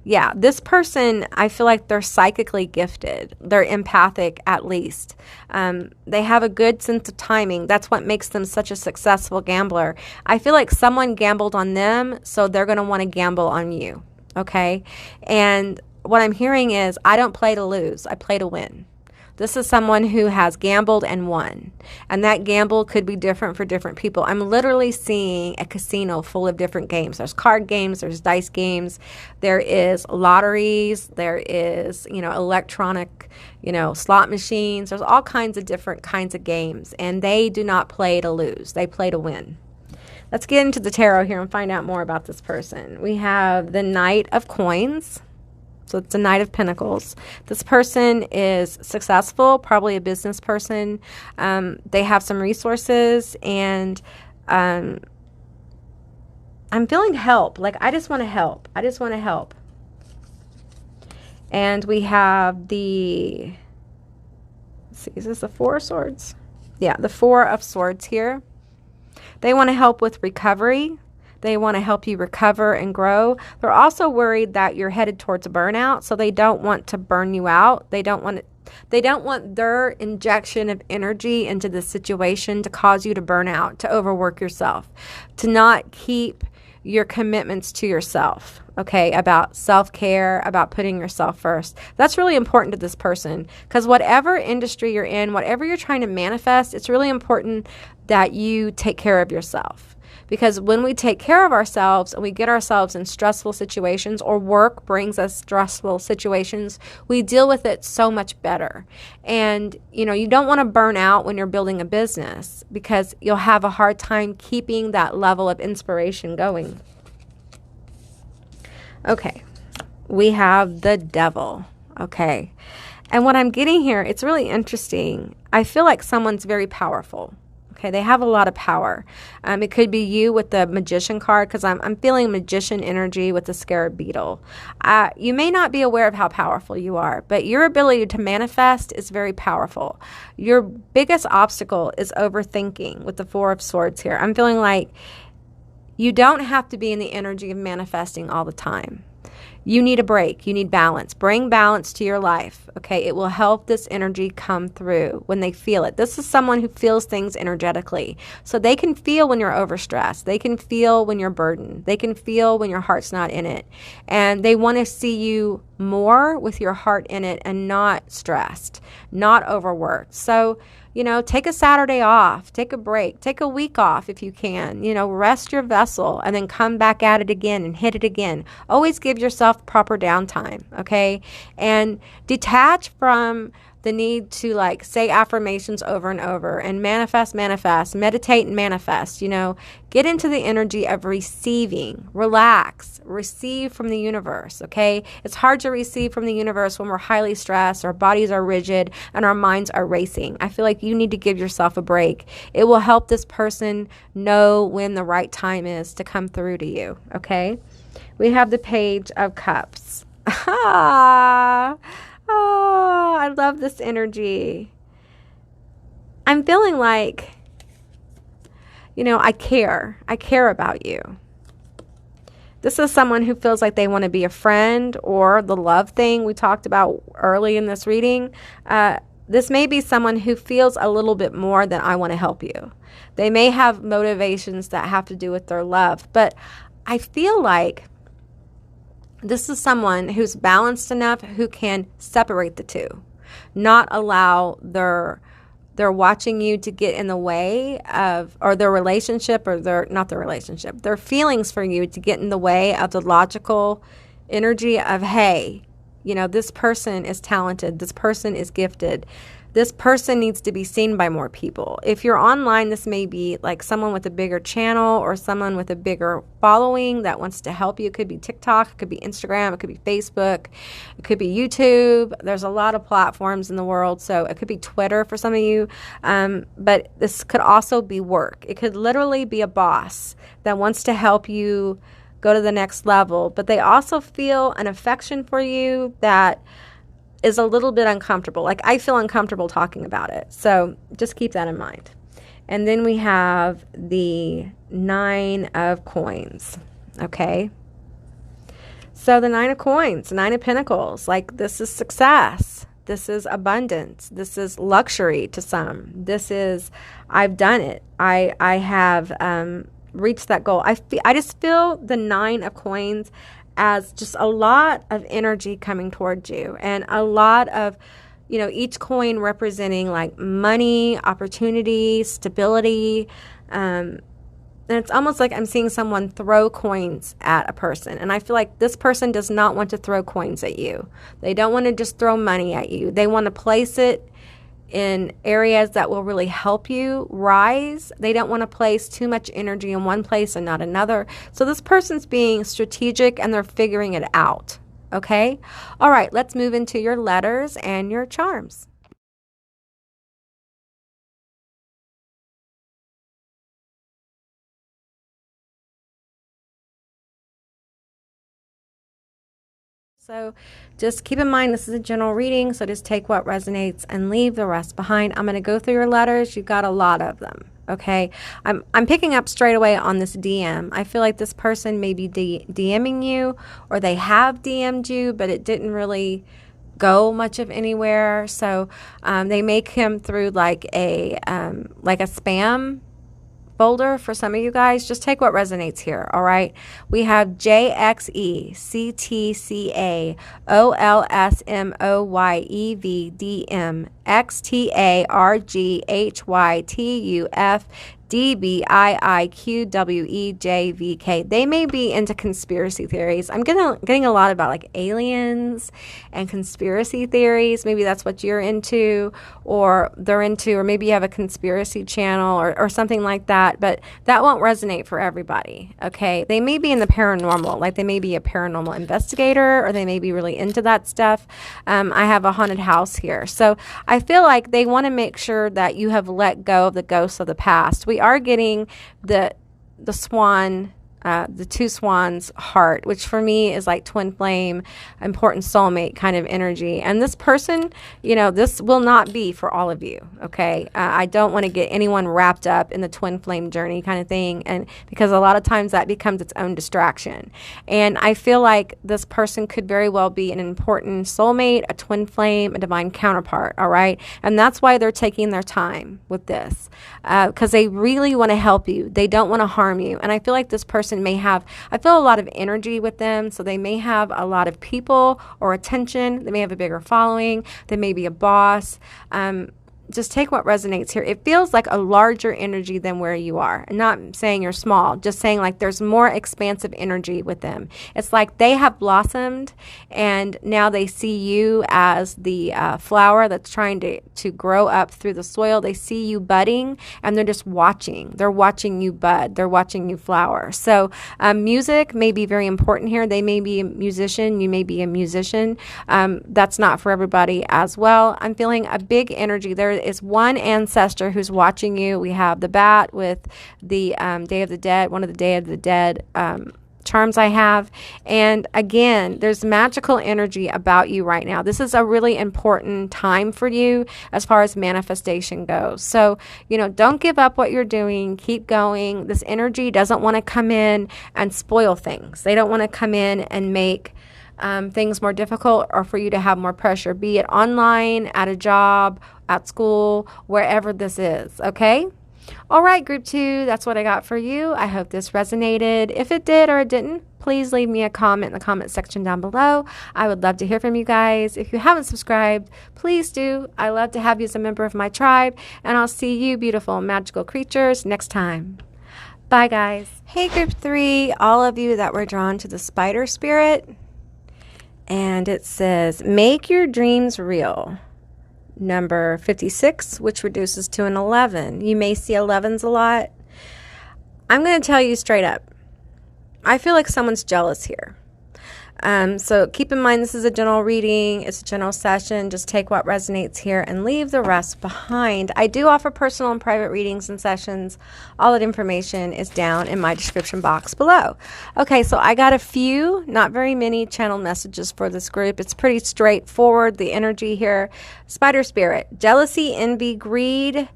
Yeah, this person, I feel like they're psychically gifted. They're empathic at least. They have a good sense of timing. That's what makes them such a successful gambler. I feel like someone gambled on them, so they're going to want to gamble on you. Okay? And what I'm hearing is, I don't play to lose. I play to win. This is someone who has gambled and won. And that gamble could be different for different people. I'm literally seeing a casino full of different games. There's card games, there's dice games, there is lotteries, there is, you know, electronic, you know, slot machines. There's all kinds of different kinds of games. And they do not play to lose. They play to win. Let's get into the tarot here and find out more about this person. We have the Knight of Coins. So it's a Knight of Pentacles. This person is successful, probably a business person. They have some resources, and I'm feeling help. Like, I just want to help. I just want to help. And we have the, let's see, is this the Four of Swords? Yeah, the Four of Swords here. They want to help with recovery. They want to help you recover and grow. They're also worried that you're headed towards a burnout, so they don't want to burn you out. They don't want their injection of energy into the situation to cause you to burn out, to overwork yourself, to not keep your commitments to yourself, okay, about self-care, about putting yourself first. That's really important to this person, because whatever industry you're in, whatever you're trying to manifest, it's really important that you take care of yourself. Because when we take care of ourselves and we get ourselves in stressful situations, or work brings us stressful situations, we deal with it so much better. And, you know, you don't want to burn out when you're building a business, because you'll have a hard time keeping that level of inspiration going. Okay, we have the Devil. Okay, and what I'm getting here, it's really interesting. I feel like someone's very powerful. Okay, they have a lot of power. It could be you with the Magician card, because I'm feeling Magician energy with the Scarab Beetle. You may not be aware of how powerful you are, but your ability to manifest is very powerful. Your biggest obstacle is overthinking with the Four of Swords here. I'm feeling like you don't have to be in the energy of manifesting all the time. You need a break. You need balance. Bring balance to your life, okay? It will help this energy come through when they feel it. This is someone who feels things energetically. So they can feel when you're overstressed. They can feel when you're burdened. They can feel when your heart's not in it. And they want to see you more with your heart in it and not stressed, not overworked. So, take a Saturday off, take a break, take a week off if you can, rest your vessel and then come back at it again and hit it again. Always give yourself proper downtime, okay? And detach from the need to say affirmations over and over and manifest, meditate and manifest, get into the energy of receiving, relax, receive from the universe, okay? It's hard to receive from the universe when we're highly stressed, our bodies are rigid, and our minds are racing. I feel like you need to give yourself a break. It will help this person know when the right time is to come through to you, okay? We have the Page of Cups. Oh, I love this energy. I'm feeling like, I care. I care about you. This is someone who feels like they want to be a friend, or the love thing we talked about early in this reading. This may be someone who feels a little bit more than I want to help you. They may have motivations that have to do with their love, but I feel like this is someone who's balanced enough who can separate the two, not allow their watching you to get in the way of, or their relationship, or their feelings for you to get in the way of the logical energy of, hey, this person is talented, this person is gifted, this person needs to be seen by more people. If you're online, this may be like someone with a bigger channel or someone with a bigger following that wants to help you. It could be TikTok, it could be Instagram, it could be Facebook, it could be YouTube. There's a lot of platforms in the world, so it could be Twitter for some of you. But this could also be work. It could literally be a boss that wants to help you go to the next level, but they also feel an affection for you that is a little bit uncomfortable. Like, I feel uncomfortable talking about it. So just keep that in mind. And then we have the 9 of Coins. Okay. So the 9 of Coins, 9 of Pentacles, this is success. This is abundance. This is luxury to some. This is, I've done it. I have reached that goal. I just feel the 9 of Coins as just a lot of energy coming towards you, and a lot of, each coin representing money, opportunity, stability. And it's almost like I'm seeing someone throw coins at a person. And I feel like this person does not want to throw coins at you. They don't want to just throw money at you. They want to place it in areas that will really help you rise. They don't want to place too much energy in one place and not another. So this person's being strategic and they're figuring it out. Okay? All right, let's move into your letters and your charms. So just keep in mind, this is a general reading, so just take what resonates and leave the rest behind. I'm going to go through your letters. You've got a lot of them, okay? I'm picking up straight away on this DM. I feel like this person may be DMing you, or they have DM'd you, but it didn't really go much of anywhere. So they may come through like a spam folder for some of you guys. Just take what resonates here, all right? We have JXE, They may be into conspiracy theories. I'm getting a lot about aliens and conspiracy theories. Maybe that's what you're into, or they're into, or maybe you have a conspiracy channel or something like that. But that won't resonate for everybody, okay? They may be in the paranormal, like they may be a paranormal investigator, or they may be really into that stuff. I have a haunted house here. So I feel like they want to make sure that you have let go of the ghosts of the past. We are getting the swan the two swans heart, which for me is like twin flame, important soulmate kind of energy. And this person, this will not be for all of you. Okay. I don't want to get anyone wrapped up in the twin flame journey kind of thing. And because a lot of times that becomes its own distraction. And I feel like this person could very well be an important soulmate, a twin flame, a divine counterpart. All right. And that's why they're taking their time with this, because they really want to help you. They don't want to harm you. And I feel like this person I feel a lot of energy with them. So they may have a lot of people or attention. They may have a bigger following. They may be a boss. Just take what resonates here. It feels like a larger energy than where you are. I'm not saying you're small, just saying like there's more expansive energy with them. It's like they have blossomed and now they see you as the flower that's trying to grow up through the soil. They see you budding and they're just watching. They're watching you bud. They're watching you flower. So music may be very important here. They may be a musician. You may be a musician. That's not for everybody as well. I'm feeling a big energy. There is one ancestor who's watching you. We have the bat with the Day of the Dead, one of the Day of the Dead charms I have. And again, there's magical energy about you right now. This is a really important time for you as far as manifestation goes. So, don't give up what you're doing. Keep going. This energy doesn't want to come in and spoil things. They don't want to come in and make things more difficult or for you to have more pressure, be it online, at a job, at school, wherever this is, okay? All right, group 2, that's what I got for you. I hope this resonated. If it did or it didn't, please leave me a comment in the comment section down below. I would love to hear from you guys. If you haven't subscribed, please do. I love to have you as a member of my tribe, and I'll see you beautiful magical creatures next time. Bye, guys. Hey, group 3, all of you that were drawn to the spider spirit. And it says, make your dreams real. Number 56, which reduces to an 11. You may see 11s a lot. I'm going to tell you straight up. I feel like someone's jealous here. So keep in mind, this is a general reading. It's a general session. Just take what resonates here and leave the rest behind. I do offer personal and private readings and sessions. All that information is down in my description box below. Okay, so I got a few, not very many channel messages for this group. It's pretty straightforward, the energy here. Spider spirit, jealousy, envy, greed,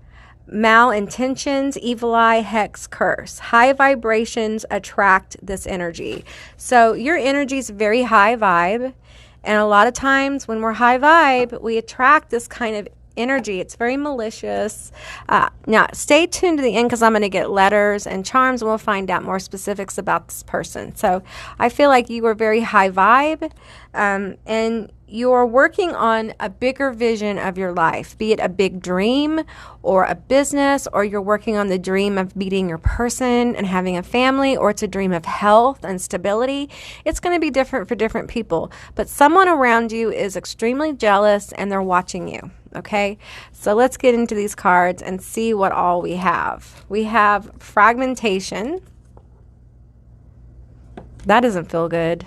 malintentions, evil eye, hex, curse. High vibrations attract this energy. So your energy is very high vibe. And a lot of times when we're high vibe, we attract this kind of energy. It's very malicious. Now, stay tuned to the end because I'm going to get letters and charms and we'll find out more specifics about this person. So I feel like you are very high vibe and you're working on a bigger vision of your life, be it a big dream or a business, or you're working on the dream of meeting your person and having a family, or it's a dream of health and stability. It's going to be different for different people, but someone around you is extremely jealous and they're watching you. Okay, so let's get into these cards and see what all we have. We have fragmentation. That doesn't feel good.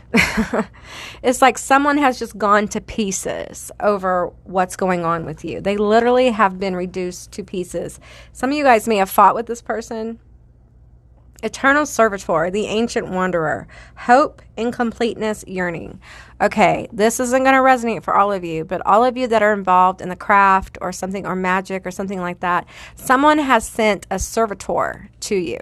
It's like someone has just gone to pieces over what's going on with you. They literally have been reduced to pieces. Some of you guys may have fought with this person. Eternal servitor, the ancient wanderer, hope, incompleteness, yearning. Okay, this isn't going to resonate for all of you, but all of you that are involved in the craft or something, or magic or something like that, someone has sent a servitor to you.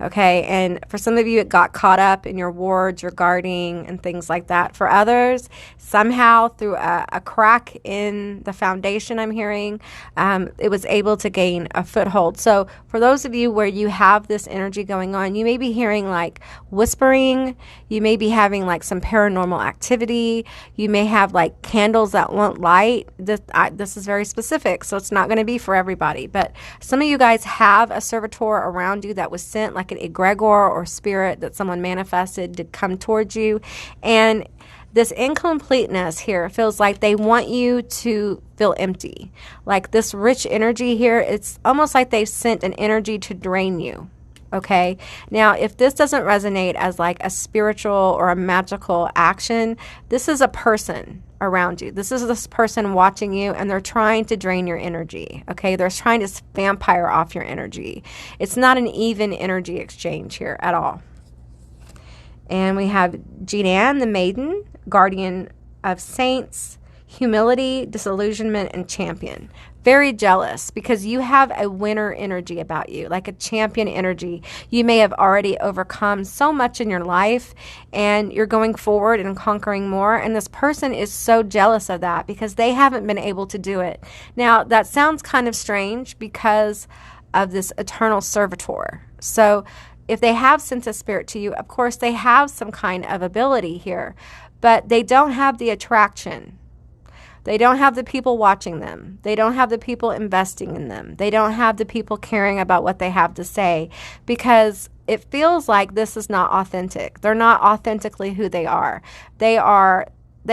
Okay, and for some of you, it got caught up in your wards, your guarding, and things like that. For others, somehow through a crack in the foundation, I'm hearing, it was able to gain a foothold. So for those of you where you have this energy going on, you may be hearing like whispering, you may be having like some paranormal activity, you may have like candles that won't light. This is very specific, so it's not going to be for everybody. But some of you guys have a servitor around you that was sent, like an egregor or spirit that someone manifested to come towards you. And this incompleteness here feels like they want you to feel empty. Like this rich energy here, it's almost like they've sent an energy to drain you. Okay, now if this doesn't resonate as like a spiritual or a magical action, this is a person around you. This is this person watching you and they're trying to drain your energy. Okay, they're trying to vampire off your energy. It's not an even energy exchange here at all. And we have Jean, the maiden, guardian of saints, humility, disillusionment, and champion. Very jealous because you have a winner energy about you, like a champion energy. You may have already overcome so much in your life and you're going forward and conquering more. And this person is so jealous of that because they haven't been able to do it. Now, that sounds kind of strange because of this eternal servitor. So if they have sense of spirit to you, of course, they have some kind of ability here, but they don't have the attraction. They don't have the people watching them. They don't have the people investing in them. They don't have the people caring about what they have to say because it feels like this is not authentic. They're not authentically who they are. They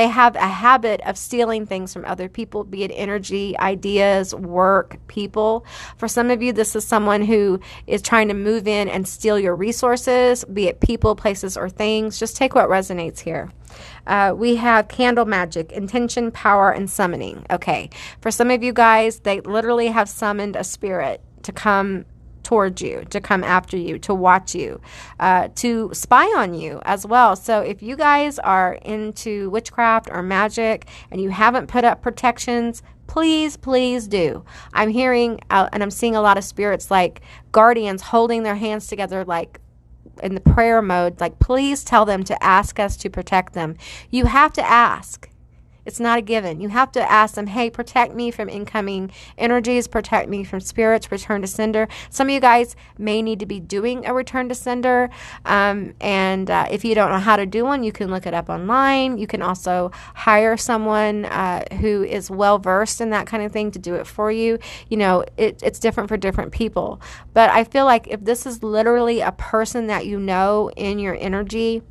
have a habit of stealing things from other people, be it energy, ideas, work, people. For some of you, this is someone who is trying to move in and steal your resources, be it people, places, or things. Just take what resonates here. We have candle magic, intention, power, and summoning. Okay, for some of you guys, they literally have summoned a spirit to come towards you, to come after you, to watch you, to spy on you as well. So if you guys are into witchcraft or magic and you haven't put up protections, please, please do. I'm hearing and I'm seeing a lot of spirits like guardians holding their hands together like in the prayer mode, like please tell them to ask us to protect them. You have to ask. It's not a given. You have to ask them, hey, protect me from incoming energies, protect me from spirits, return to sender. Some of you guys may need to be doing a return to sender. If you don't know how to do one, you can look it up online. You can also hire someone who is well-versed in that kind of thing to do it for you. You know, it's different for different people. But I feel like if this is literally a person that you know in your energy,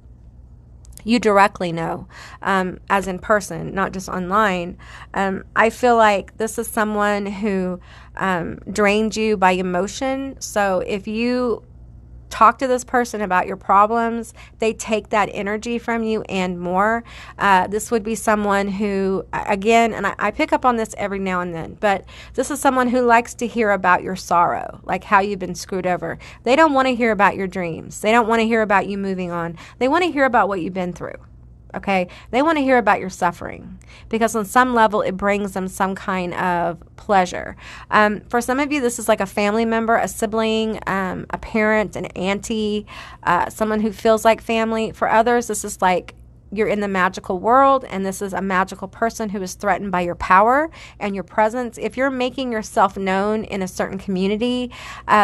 you directly know, as in person, not just online. I feel like this is someone who drained you by emotion. So if you talk to this person about your problems, they take that energy from you and more. This would be someone who, again, and I pick up on this every now and then, but this is someone who likes to hear about your sorrow, like how you've been screwed over. They don't want to hear about your dreams. They don't want to hear about you moving on. They want to hear about what you've been through. Okay, they want to hear about your suffering because on some level it brings them some kind of pleasure. For some of you, this is like a family member, a sibling, a parent, an auntie, someone who feels like family. For others, this is like you're in the magical world and this is a magical person who is threatened by your power and your presence. If you're making yourself known in a certain community,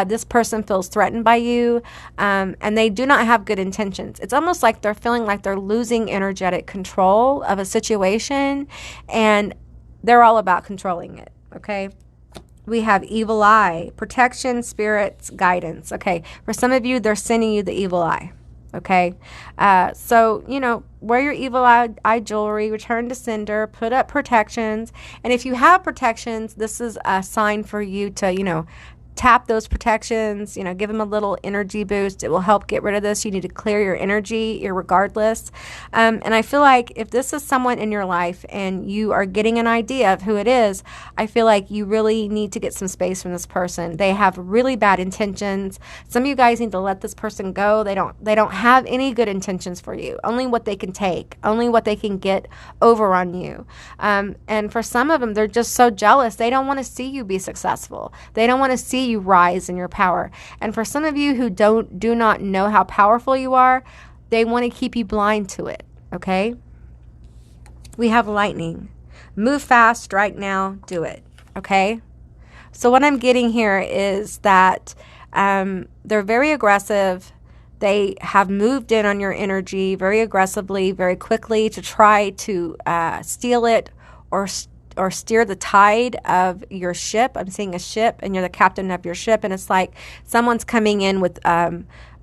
this person feels threatened by you, and they do not have good intentions. It's almost like they're feeling like they're losing energetic control of a situation, and they're all about controlling it, okay? We have evil eye, protection, spirits, guidance. Okay, for some of you, they're sending you the evil eye. Okay, so, you know, wear your evil eye jewelry, return to sender, put up protections. And if you have protections, this is a sign for you to, you know, tap those protections, you know, give them a little energy boost. It will help get rid of this. You need to clear your energy irregardless. And I feel like if this is someone in your life and you are getting an idea of who it is, I feel like you really need to get some space from this person. They have really bad intentions. Some of you guys need to let this person go. They don't have any good intentions for you. Only what they can take, only what they can get over on you. And for some of them, they're just so jealous. They don't want to see you be successful. They don't want to see you rise in your power. And for some of you who do not know how powerful you are, they want to keep you blind to it. Okay? We have lightning. Move fast, strike now, do it. Okay? So what I'm getting here is that they're very aggressive. They have moved in on your energy very aggressively, very quickly to try to steal it or steer the tide of your ship. I'm seeing a ship and you're the captain of your ship, and it's like someone's coming in with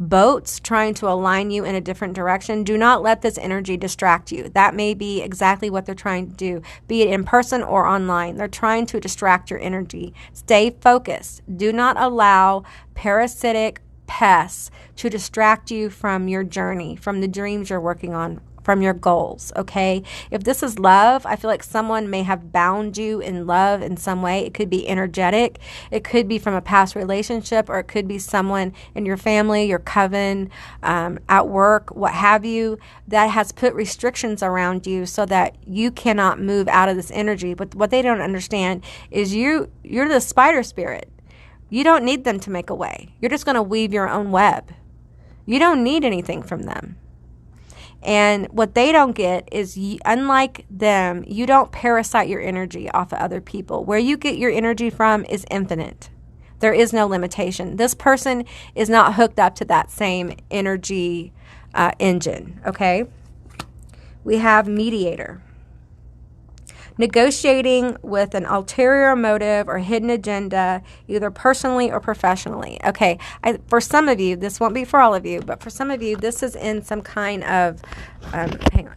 boats trying to align you in a different direction. Do not let this energy distract you. That may be exactly what they're trying to do, be it in person or online. They're trying to distract your energy. Stay focused. Do not allow parasitic pests to distract you from your journey, from the dreams you're working on from your goals, okay? If this is love, I feel like someone may have bound you in love in some way. It could be energetic. It could be from a past relationship, or it could be someone in your family, your coven, at work, what have you, that has put restrictions around you so that you cannot move out of this energy. But what they don't understand is you're the spider spirit. You don't need them to make a way. You're just going to weave your own web. You don't need anything from them. And what they don't get is, unlike them, you don't parasite your energy off of other people. Where you get your energy from is infinite. There is no limitation. This person is not hooked up to that same energy engine, okay? We have mediator. Negotiating with an ulterior motive or hidden agenda, either personally or professionally. Okay, for some of you, this won't be for all of you, but for some of you, this is in some kind of, hang on.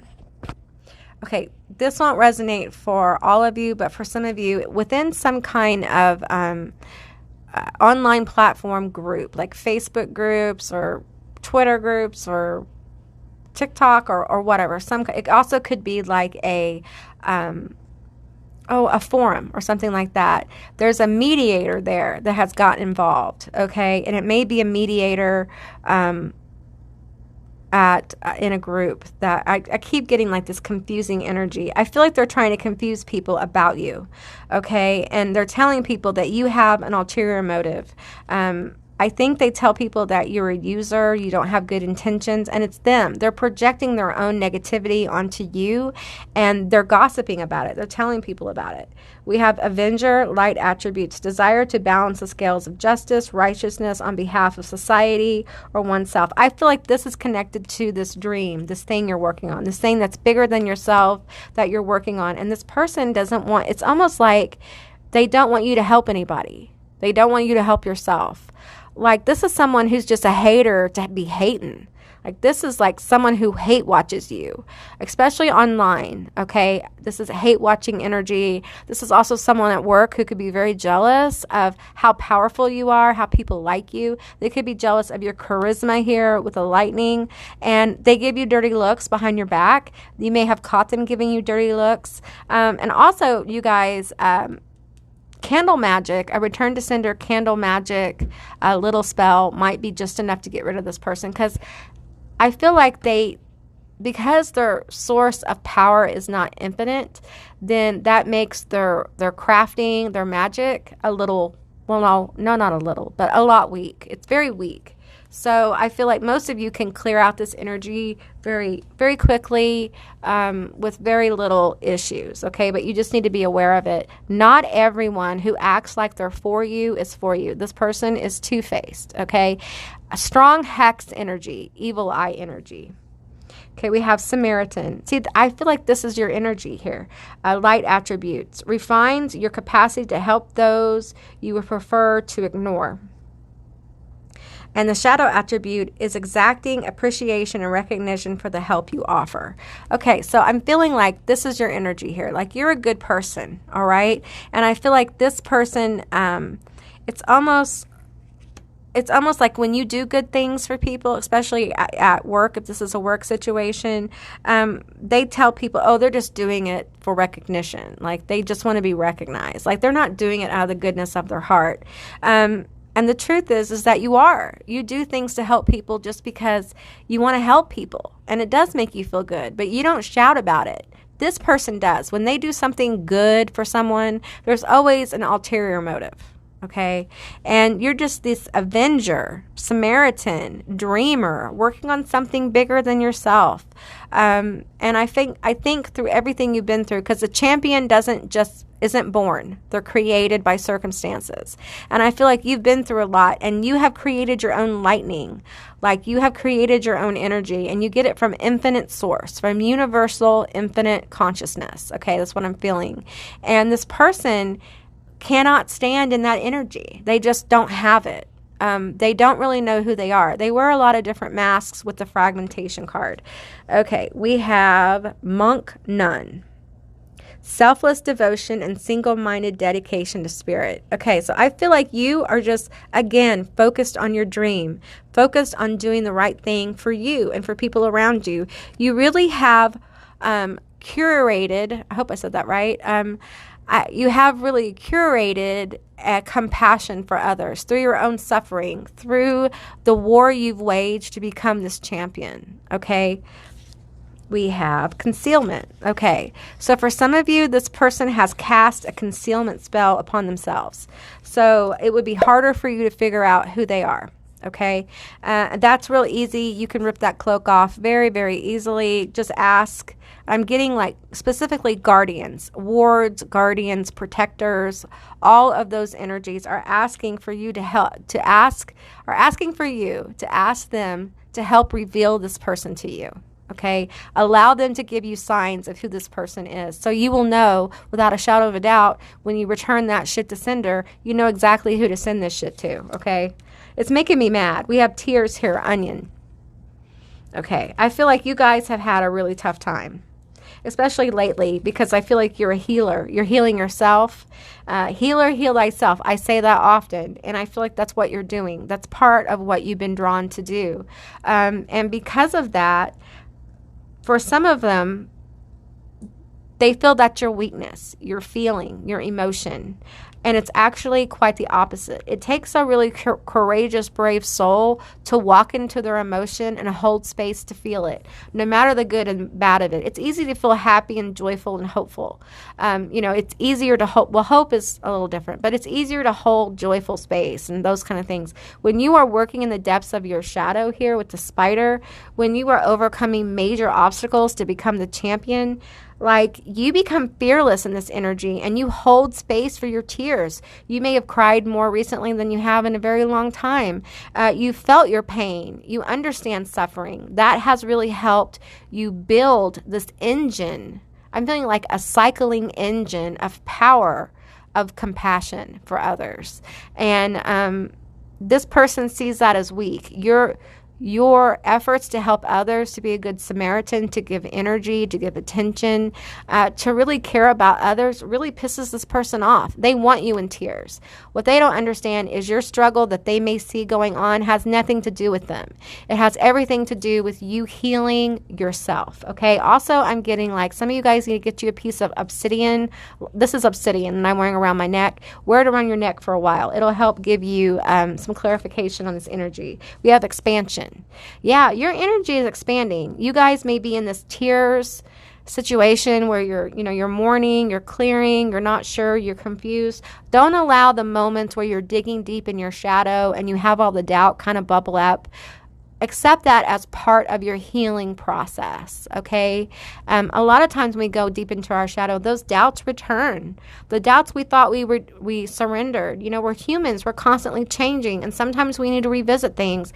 Okay, this won't resonate for all of you, but for some of you, within some kind of online platform group, like Facebook groups or Twitter groups or TikTok or whatever. It also could be like a forum or something like that. There's a mediator there that has got involved, okay? And it may be a mediator in a group that I keep getting like this confusing energy. I feel like they're trying to confuse people about you, okay? And they're telling people that you have an ulterior motive. I think they tell people that you're a user, you don't have good intentions, and it's them. They're projecting their own negativity onto you, and they're gossiping about it. They're telling people about it. We have Avenger, light attributes, desire to balance the scales of justice, righteousness on behalf of society or oneself. I feel like this is connected to this dream, this thing you're working on, this thing that's bigger than yourself that you're working on. And this person doesn't want, it's almost like they don't want you to help anybody. They don't want you to help yourself. Like, this is someone who's just a hater to be hating. Like, this is like someone who hate watches you, especially online, okay? This is hate watching energy. This is also someone at work who could be very jealous of how powerful you are, how people like you. They could be jealous of your charisma here with the lightning, and they give you dirty looks behind your back. You may have caught them giving you dirty looks. And also, you guys, candle magic, a return to sender candle magic, a little spell might be just enough to get rid of this person, because I feel like because their source of power is not infinite, then that makes their crafting, their magic a little, well, no, not a little, but a lot weak. It's very weak. So I feel like most of you can clear out this energy very, very quickly with very little issues, okay? But you just need to be aware of it. Not everyone who acts like they're for you is for you. This person is two-faced, okay? A strong hex energy, evil eye energy. Okay, we have Samaritan. See, I feel like this is your energy here. Light attributes. Refines your capacity to help those you would prefer to ignore. And the shadow attribute is exacting appreciation and recognition for the help you offer. Okay, so I'm feeling like this is your energy here. Like, you're a good person, all right? And I feel like this person, it's almost like when you do good things for people, especially at work, if this is a work situation, they tell people, oh, they're just doing it for recognition. Like, they just want to be recognized. Like, they're not doing it out of the goodness of their heart. And the truth is that you do things to help people just because you want to help people. And it does make you feel good, but you don't shout about it. This person does. When they do something good for someone, there's always an ulterior motive. Okay, and you're just this avenger, Samaritan, dreamer, working on something bigger than yourself. And I think through everything you've been through, because the champion isn't born. They're created by circumstances. And I feel like you've been through a lot, and you have created your own lightning. Like, you have created your own energy, and you get it from infinite source, from universal infinite consciousness. Okay, that's what I'm feeling. And this person cannot stand in that energy. They just don't have it. They don't really know who they are. They wear a lot of different masks with the fragmentation card. Okay, we have monk nun. selfless devotion, and single-minded dedication to spirit. Okay, so I feel like you are just, again, focused on your dream, focused on doing the right thing for you and for people around you. You really have curated, I hope I said that right, you have really curated compassion for others through your own suffering, through the war you've waged to become this champion, okay? We have concealment. Okay, so for some of you, this person has cast a concealment spell upon themselves. So it would be harder for you to figure out who they are. Okay, that's real easy. You can rip that cloak off very, very easily. Just ask. I'm getting like specifically guardians, wards, guardians, protectors. All of those energies are asking for you to help, asking for you to ask them to help reveal this person to you. Okay, allow them to give you signs of who this person is. So you will know without a shadow of a doubt when you return that shit to sender, you know exactly who to send this shit to. Okay, it's making me mad. We have tears here, onion. Okay, I feel like you guys have had a really tough time, especially lately, because I feel like you're a healer. You're healing yourself. Healer, heal thyself. I say that often, and I feel like that's what you're doing. That's part of what you've been drawn to do. And because of that, for some of them, they feel that's your weakness, your feeling, your emotion. And it's actually quite the opposite. It takes a really courageous, brave soul to walk into their emotion and hold space to feel it, no matter the good and bad of it. It's easy to feel happy and joyful and hopeful. It's easier to hope. Well, hope is a little different, but it's easier to hold joyful space and those kind of things. When you are working in the depths of your shadow here with the spider, when you are overcoming major obstacles to become the champion, like, you become fearless in this energy and you hold space for your tears. You may have cried more recently than you have in a very long time. You felt your pain. You understand suffering. That has really helped you build this engine. I'm feeling like a cycling engine of power, of compassion for others. And this person sees that as weak. Your efforts to help others, to be a good Samaritan, to give energy, to give attention, to really care about others really pisses this person off. They want you in tears. What they don't understand is your struggle that they may see going on has nothing to do with them. It has everything to do with you healing yourself, okay? Also, I'm getting like some of you guys need to get you a piece of obsidian. This is obsidian, and I'm wearing around my neck. Wear it around your neck for a while. It'll help give you some clarification on this energy. We have expansion. Yeah, your energy is expanding. You guys may be in this tears situation where you're mourning, you're clearing, you're not sure, you're confused. Don't allow the moments where you're digging deep in your shadow and you have all the doubt kind of bubble up. Accept that as part of your healing process, okay? A lot of times when we go deep into our shadow, those doubts return. The doubts we thought we surrendered. We're humans. We're constantly changing, and sometimes we need to revisit things.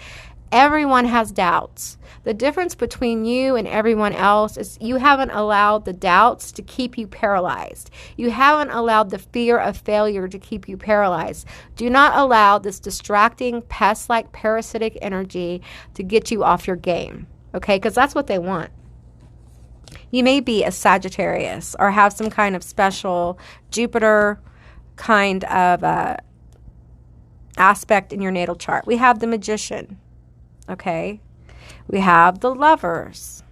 Everyone has doubts. The difference between you and everyone else is you haven't allowed the doubts to keep you paralyzed. You haven't allowed the fear of failure to keep you paralyzed. Do not allow this distracting, pest-like, parasitic energy to get you off your game, okay? Because that's what they want. You may be a Sagittarius or have some kind of special Jupiter kind of aspect in your natal chart. We have the Magician. Okay, we have the Lovers.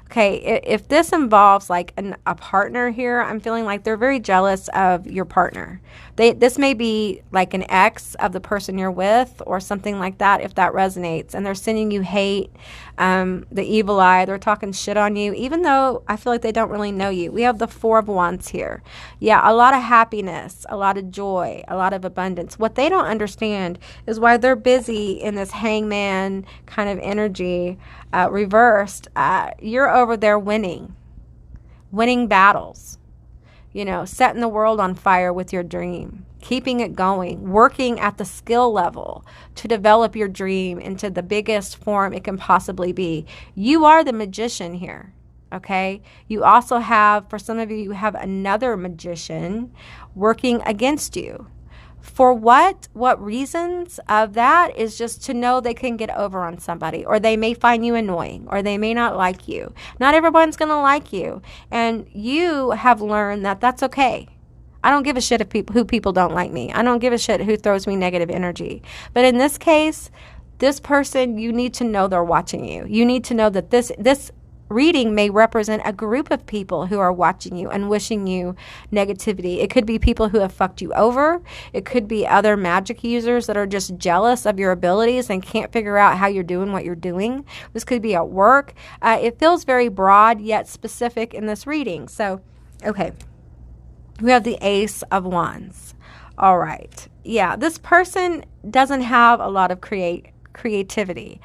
Okay, if this involves like a partner here, I'm feeling like they're very jealous of your partner. This may be like an ex of the person you're with or something like that, if that resonates. And they're sending you hate, the evil eye. They're talking shit on you, even though I feel like they don't really know you. We have the Four of Wands here. Yeah, a lot of happiness, a lot of joy, a lot of abundance. What they don't understand is why they're busy in this hangman kind of energy, reversed. You're over there winning battles. Setting the world on fire with your dream, keeping it going, working at the skill level to develop your dream into the biggest form it can possibly be. You are the magician here, okay? You also have, for some of you, you have another magician working against you For what reasons of that is just to know they can get over on somebody, or they may find you annoying, or they may not like you. Not everyone's going to like you. And you have learned that that's okay. I don't give a shit who people don't like me. I don't give a shit who throws me negative energy. But in this case, this person, you need to know they're watching you. You need to know that this reading may represent a group of people who are watching you and wishing you negativity. It could be people who have fucked you over. It could be other magic users that are just jealous of your abilities and can't figure out how you're doing what you're doing. This could be at work. It feels very broad yet specific in this reading. So, okay. We have the Ace of Wands. All right. Yeah, this person doesn't have a lot of creativity.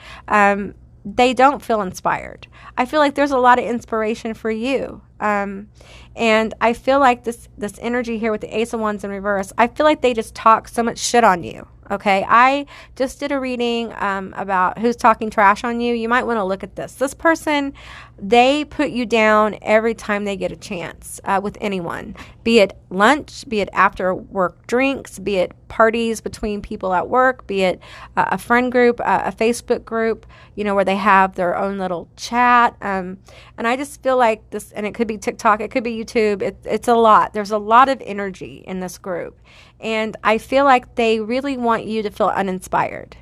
They don't feel inspired. I feel like there's a lot of inspiration for you. And I feel like this energy here with the Ace of Wands in reverse, I feel like they just talk so much shit on you. Okay, I just did a reading about who's talking trash on you. You might want to look at this. This person, they put you down every time they get a chance with anyone, be it lunch, be it after work drinks, be it parties between people at work, be it a friend group, a Facebook group, where they have their own little chat. And I just feel like this, and it could be TikTok, it could be YouTube. It's a lot. There's a lot of energy in this group. And I feel like they really want you to feel uninspired.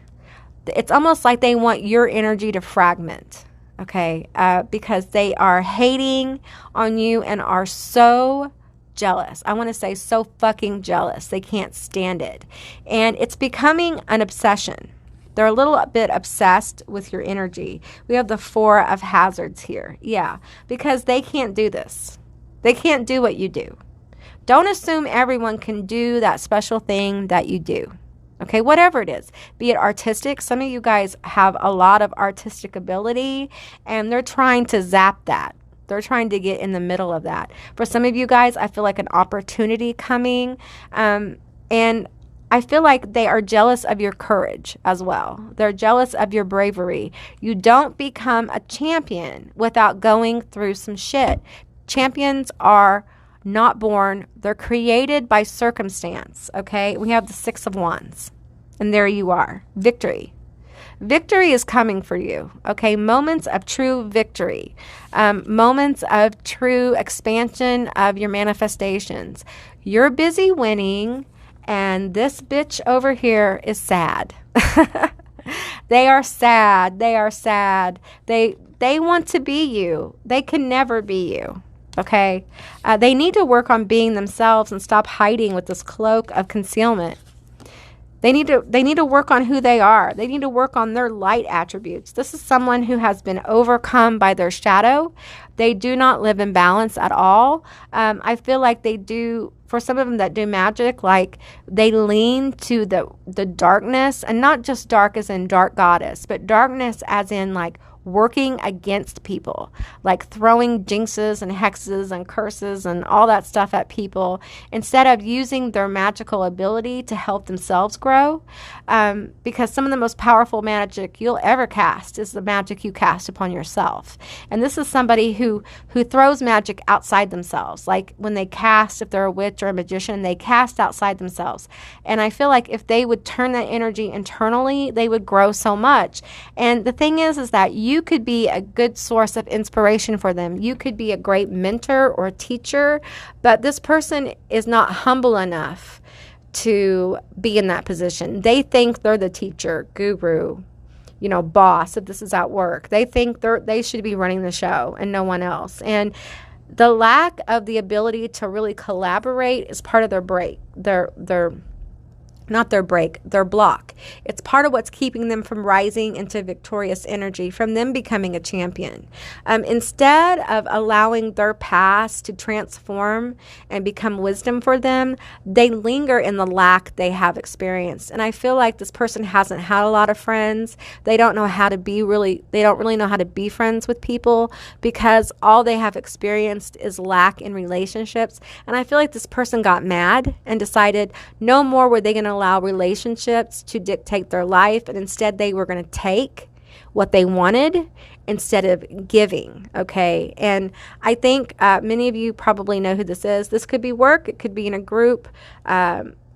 It's almost like they want your energy to fragment, okay? Because they are hating on you and are so jealous. I want to say so fucking jealous. They can't stand it. And it's becoming an obsession. They're a little bit obsessed with your energy. We have the Four of Hazards here. Yeah, because they can't do this. They can't do what you do. Don't assume everyone can do that special thing that you do. Okay, whatever it is, be it artistic. Some of you guys have a lot of artistic ability and they're trying to zap that. They're trying to get in the middle of that. For some of you guys, I feel like an opportunity coming. And I feel like they are jealous of your courage as well. They're jealous of your bravery. You don't become a champion without going through some shit. Champions are not born. They're created by circumstance, okay? We have the Six of Wands, and there you are. Victory. Victory is coming for you, okay? Moments of true victory. Moments of true expansion of your manifestations. You're busy winning, and this bitch over here is sad. They are sad. They are sad. They want to be you. They can never be you. Okay, they need to work on being themselves and stop hiding with this cloak of concealment. They need to work on who they are. They need to work on their light attributes. This is someone who has been overcome by their shadow. They do not live in balance at all. I feel like they do, for some of them that do magic, like they lean to the darkness, and not just dark as in dark goddess, but darkness as in like working against people, like throwing jinxes and hexes and curses and all that stuff at people instead of using their magical ability to help themselves grow. Because some of the most powerful magic you'll ever cast is the magic you cast upon yourself. And this is somebody who throws magic outside themselves. Like when they cast, if they're a witch or a magician, they cast outside themselves. And I feel like if they would turn that energy internally, they would grow so much. And the thing is that you could be a good source of inspiration for them. You could be a great mentor or teacher, but this person is not humble enough to be in that position. They think they're the teacher, guru, boss, if this is at work. They think they should be running the show and no one else. And the lack of the ability to really collaborate is part of their their block. It's part of what's keeping them from rising into victorious energy, from them becoming a champion. Instead of allowing their past to transform and become wisdom for them, they linger in the lack they have experienced. And I feel like this person hasn't had a lot of friends. They don't know how to they don't really know how to be friends with people because all they have experienced is lack in relationships. And I feel like this person got mad and decided no more were they going to allow relationships to dictate their life, and instead they were going to take what they wanted instead of giving, okay? And I think many of you probably know who this is. This could be work. It could be in a group.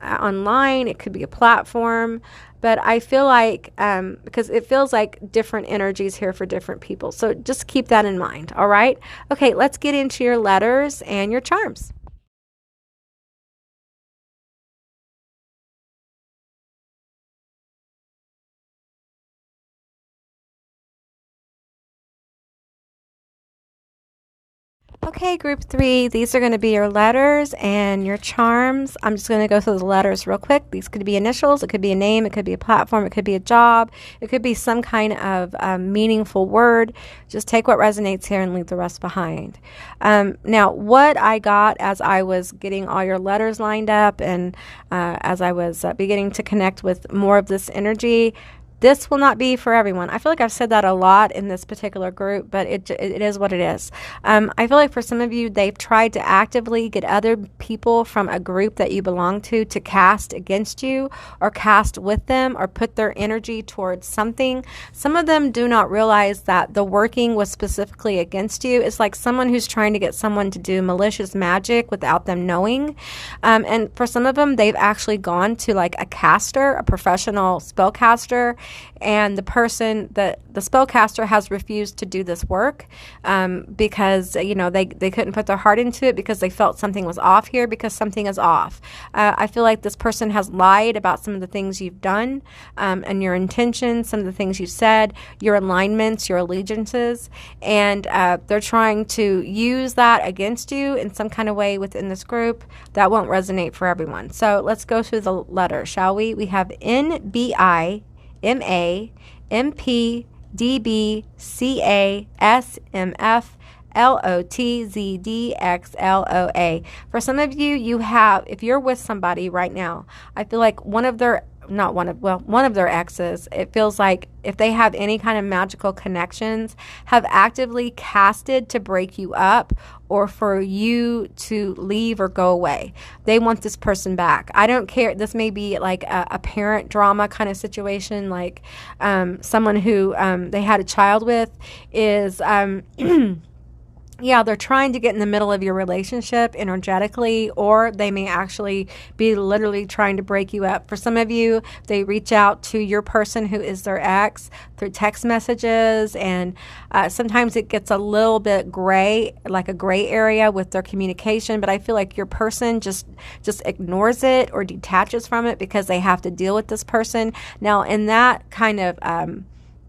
online. It could be a platform. But I feel like, because it feels like different energies here for different people. So just keep that in mind. All right. Okay, let's get into your letters and your charms. Okay, group 3, these are going to be your letters and your charms. I'm just going to go through the letters real quick. These could be initials, it could be a name, it could be a platform, it could be a job, it could be some kind of meaningful word. Just take what resonates here and leave the rest behind. Now, what I got as I was getting all your letters lined up and as I was beginning to connect with more of this energy, this will not be for everyone. I feel like I've said that a lot in this particular group, but it is what it is. I feel like for some of you, they've tried to actively get other people from a group that you belong to cast against you or cast with them or put their energy towards something. Some of them do not realize that the working was specifically against you. It's like someone who's trying to get someone to do malicious magic without them knowing. And for some of them, they've actually gone to like a caster, a professional spellcaster, and the person, the spellcaster has refused to do this work because, you know, they couldn't put their heart into it because they felt something was off here because something is off. I feel like this person has lied about some of the things you've done and your intentions, some of the things you've said, your alignments, your allegiances, and they're trying to use that against you in some kind of way within this group. That won't resonate for everyone. So let's go through the letters, shall we? We have NBI, MA, MP, DB, CA, SMF, LOT, ZD, XLOA. For some of you, you have, if you're with somebody right now, I feel like one of their exes, it feels like if they have any kind of magical connections, have actively casted to break you up or for you to leave or go away. They want this person back. I don't care. This may be like a parent drama kind of situation, like someone who they had a child with is... yeah, they're trying to get in the middle of your relationship energetically, or they may actually be literally trying to break you up. For some of you, they reach out to your person who is their ex through text messages, and sometimes it gets a little bit gray, like a gray area with their communication, but I feel like your person just ignores it or detaches from it because they have to deal with this person. Now, in that kind of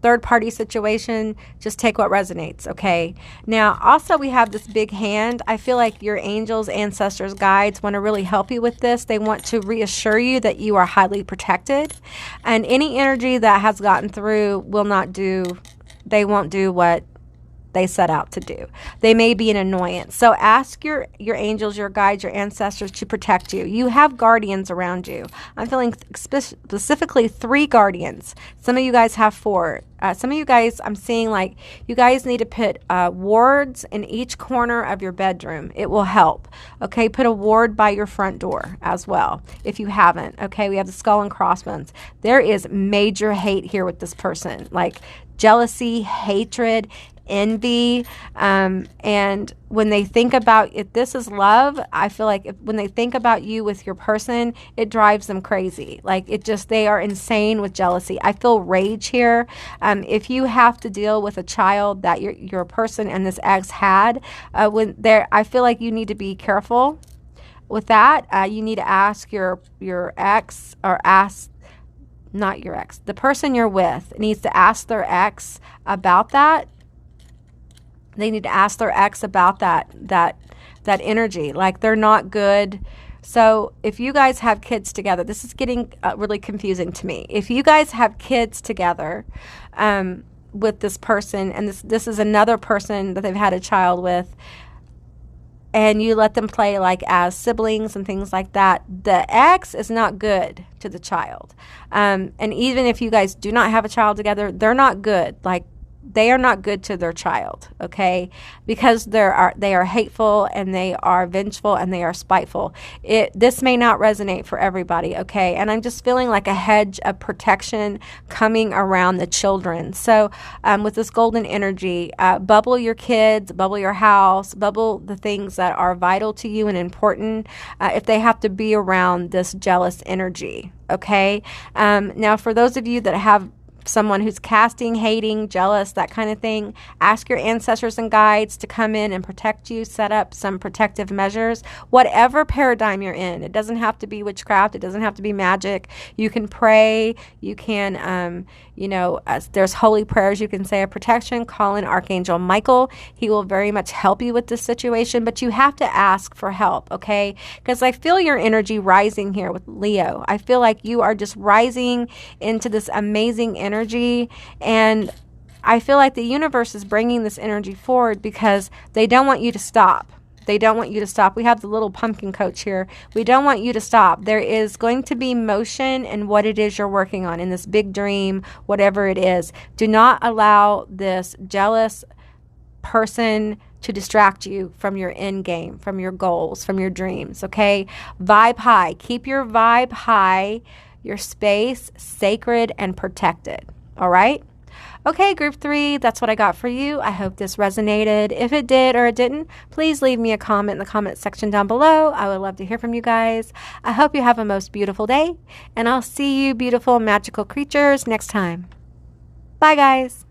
third-party situation, just take what resonates, okay? Now, also we have this big hand. I feel like your angels, ancestors, guides want to really help you with this. They want to reassure you that you are highly protected, and any energy that has gotten through they won't do what they set out to do. They may be an annoyance. So ask your angels, your guides, your ancestors to protect you. You have guardians around you. I'm feeling specifically 3 guardians. Some of you guys have 4. Some of you guys, I'm seeing like you guys need to put wards in each corner of your bedroom. It will help. Okay, put a ward by your front door as well if you haven't. Okay, we have the skull and crossbones. There is major hate here with this person, like jealousy, hatred, envy, and when they think about if this is love, I feel like when they think about you with your person, it drives them crazy. Like they are insane with jealousy. I feel rage here. If you have to deal with a child that your person and this ex had, I feel like you need to be careful with that. You need to ask your ex, or ask, not your ex, the person you're with needs to ask their ex about that. They need to ask their ex about that energy. Like, they're not good. So if you guys have kids together, this is getting really confusing to me. If you guys have kids together with this person, and this is another person that they've had a child with, and you let them play like as siblings and things like that, the ex is not good to the child. And even if you guys do not have a child together, they're not good. Like, they are not good to their child, okay? Because they are hateful, and they are vengeful, and they are spiteful. This may not resonate for everybody, okay? And I'm just feeling like a hedge of protection coming around the children. So with this golden energy, bubble your kids, bubble your house, bubble the things that are vital to you and important if they have to be around this jealous energy, okay? Now, for those of you that have someone who's casting, hating, jealous, that kind of thing, ask your ancestors and guides to come in and protect you, set up some protective measures, whatever paradigm you're in. It doesn't have to be witchcraft. It doesn't have to be magic. You can pray. You can, there's holy prayers you can say of protection. Call in Archangel Michael. He will very much help you with this situation, but you have to ask for help, okay? Because I feel your energy rising here with Leo. I feel like you are just rising into this amazing energy, and I feel like the universe is bringing this energy forward because they don't want you to stop. They don't want you to stop. We have the little pumpkin coach here. We don't want you to stop. There is going to be motion in what it is you're working on, in this big dream, whatever it is. Do not allow this jealous person to distract you from your end game, from your goals, from your dreams, okay? Vibe high. Keep your vibe high, your space sacred and protected, all right? Okay, group 3, that's what I got for you. I hope this resonated. If it did or it didn't, please leave me a comment in the comment section down below. I would love to hear from you guys. I hope you have a most beautiful day, and I'll see you beautiful magical creatures next time. Bye, guys.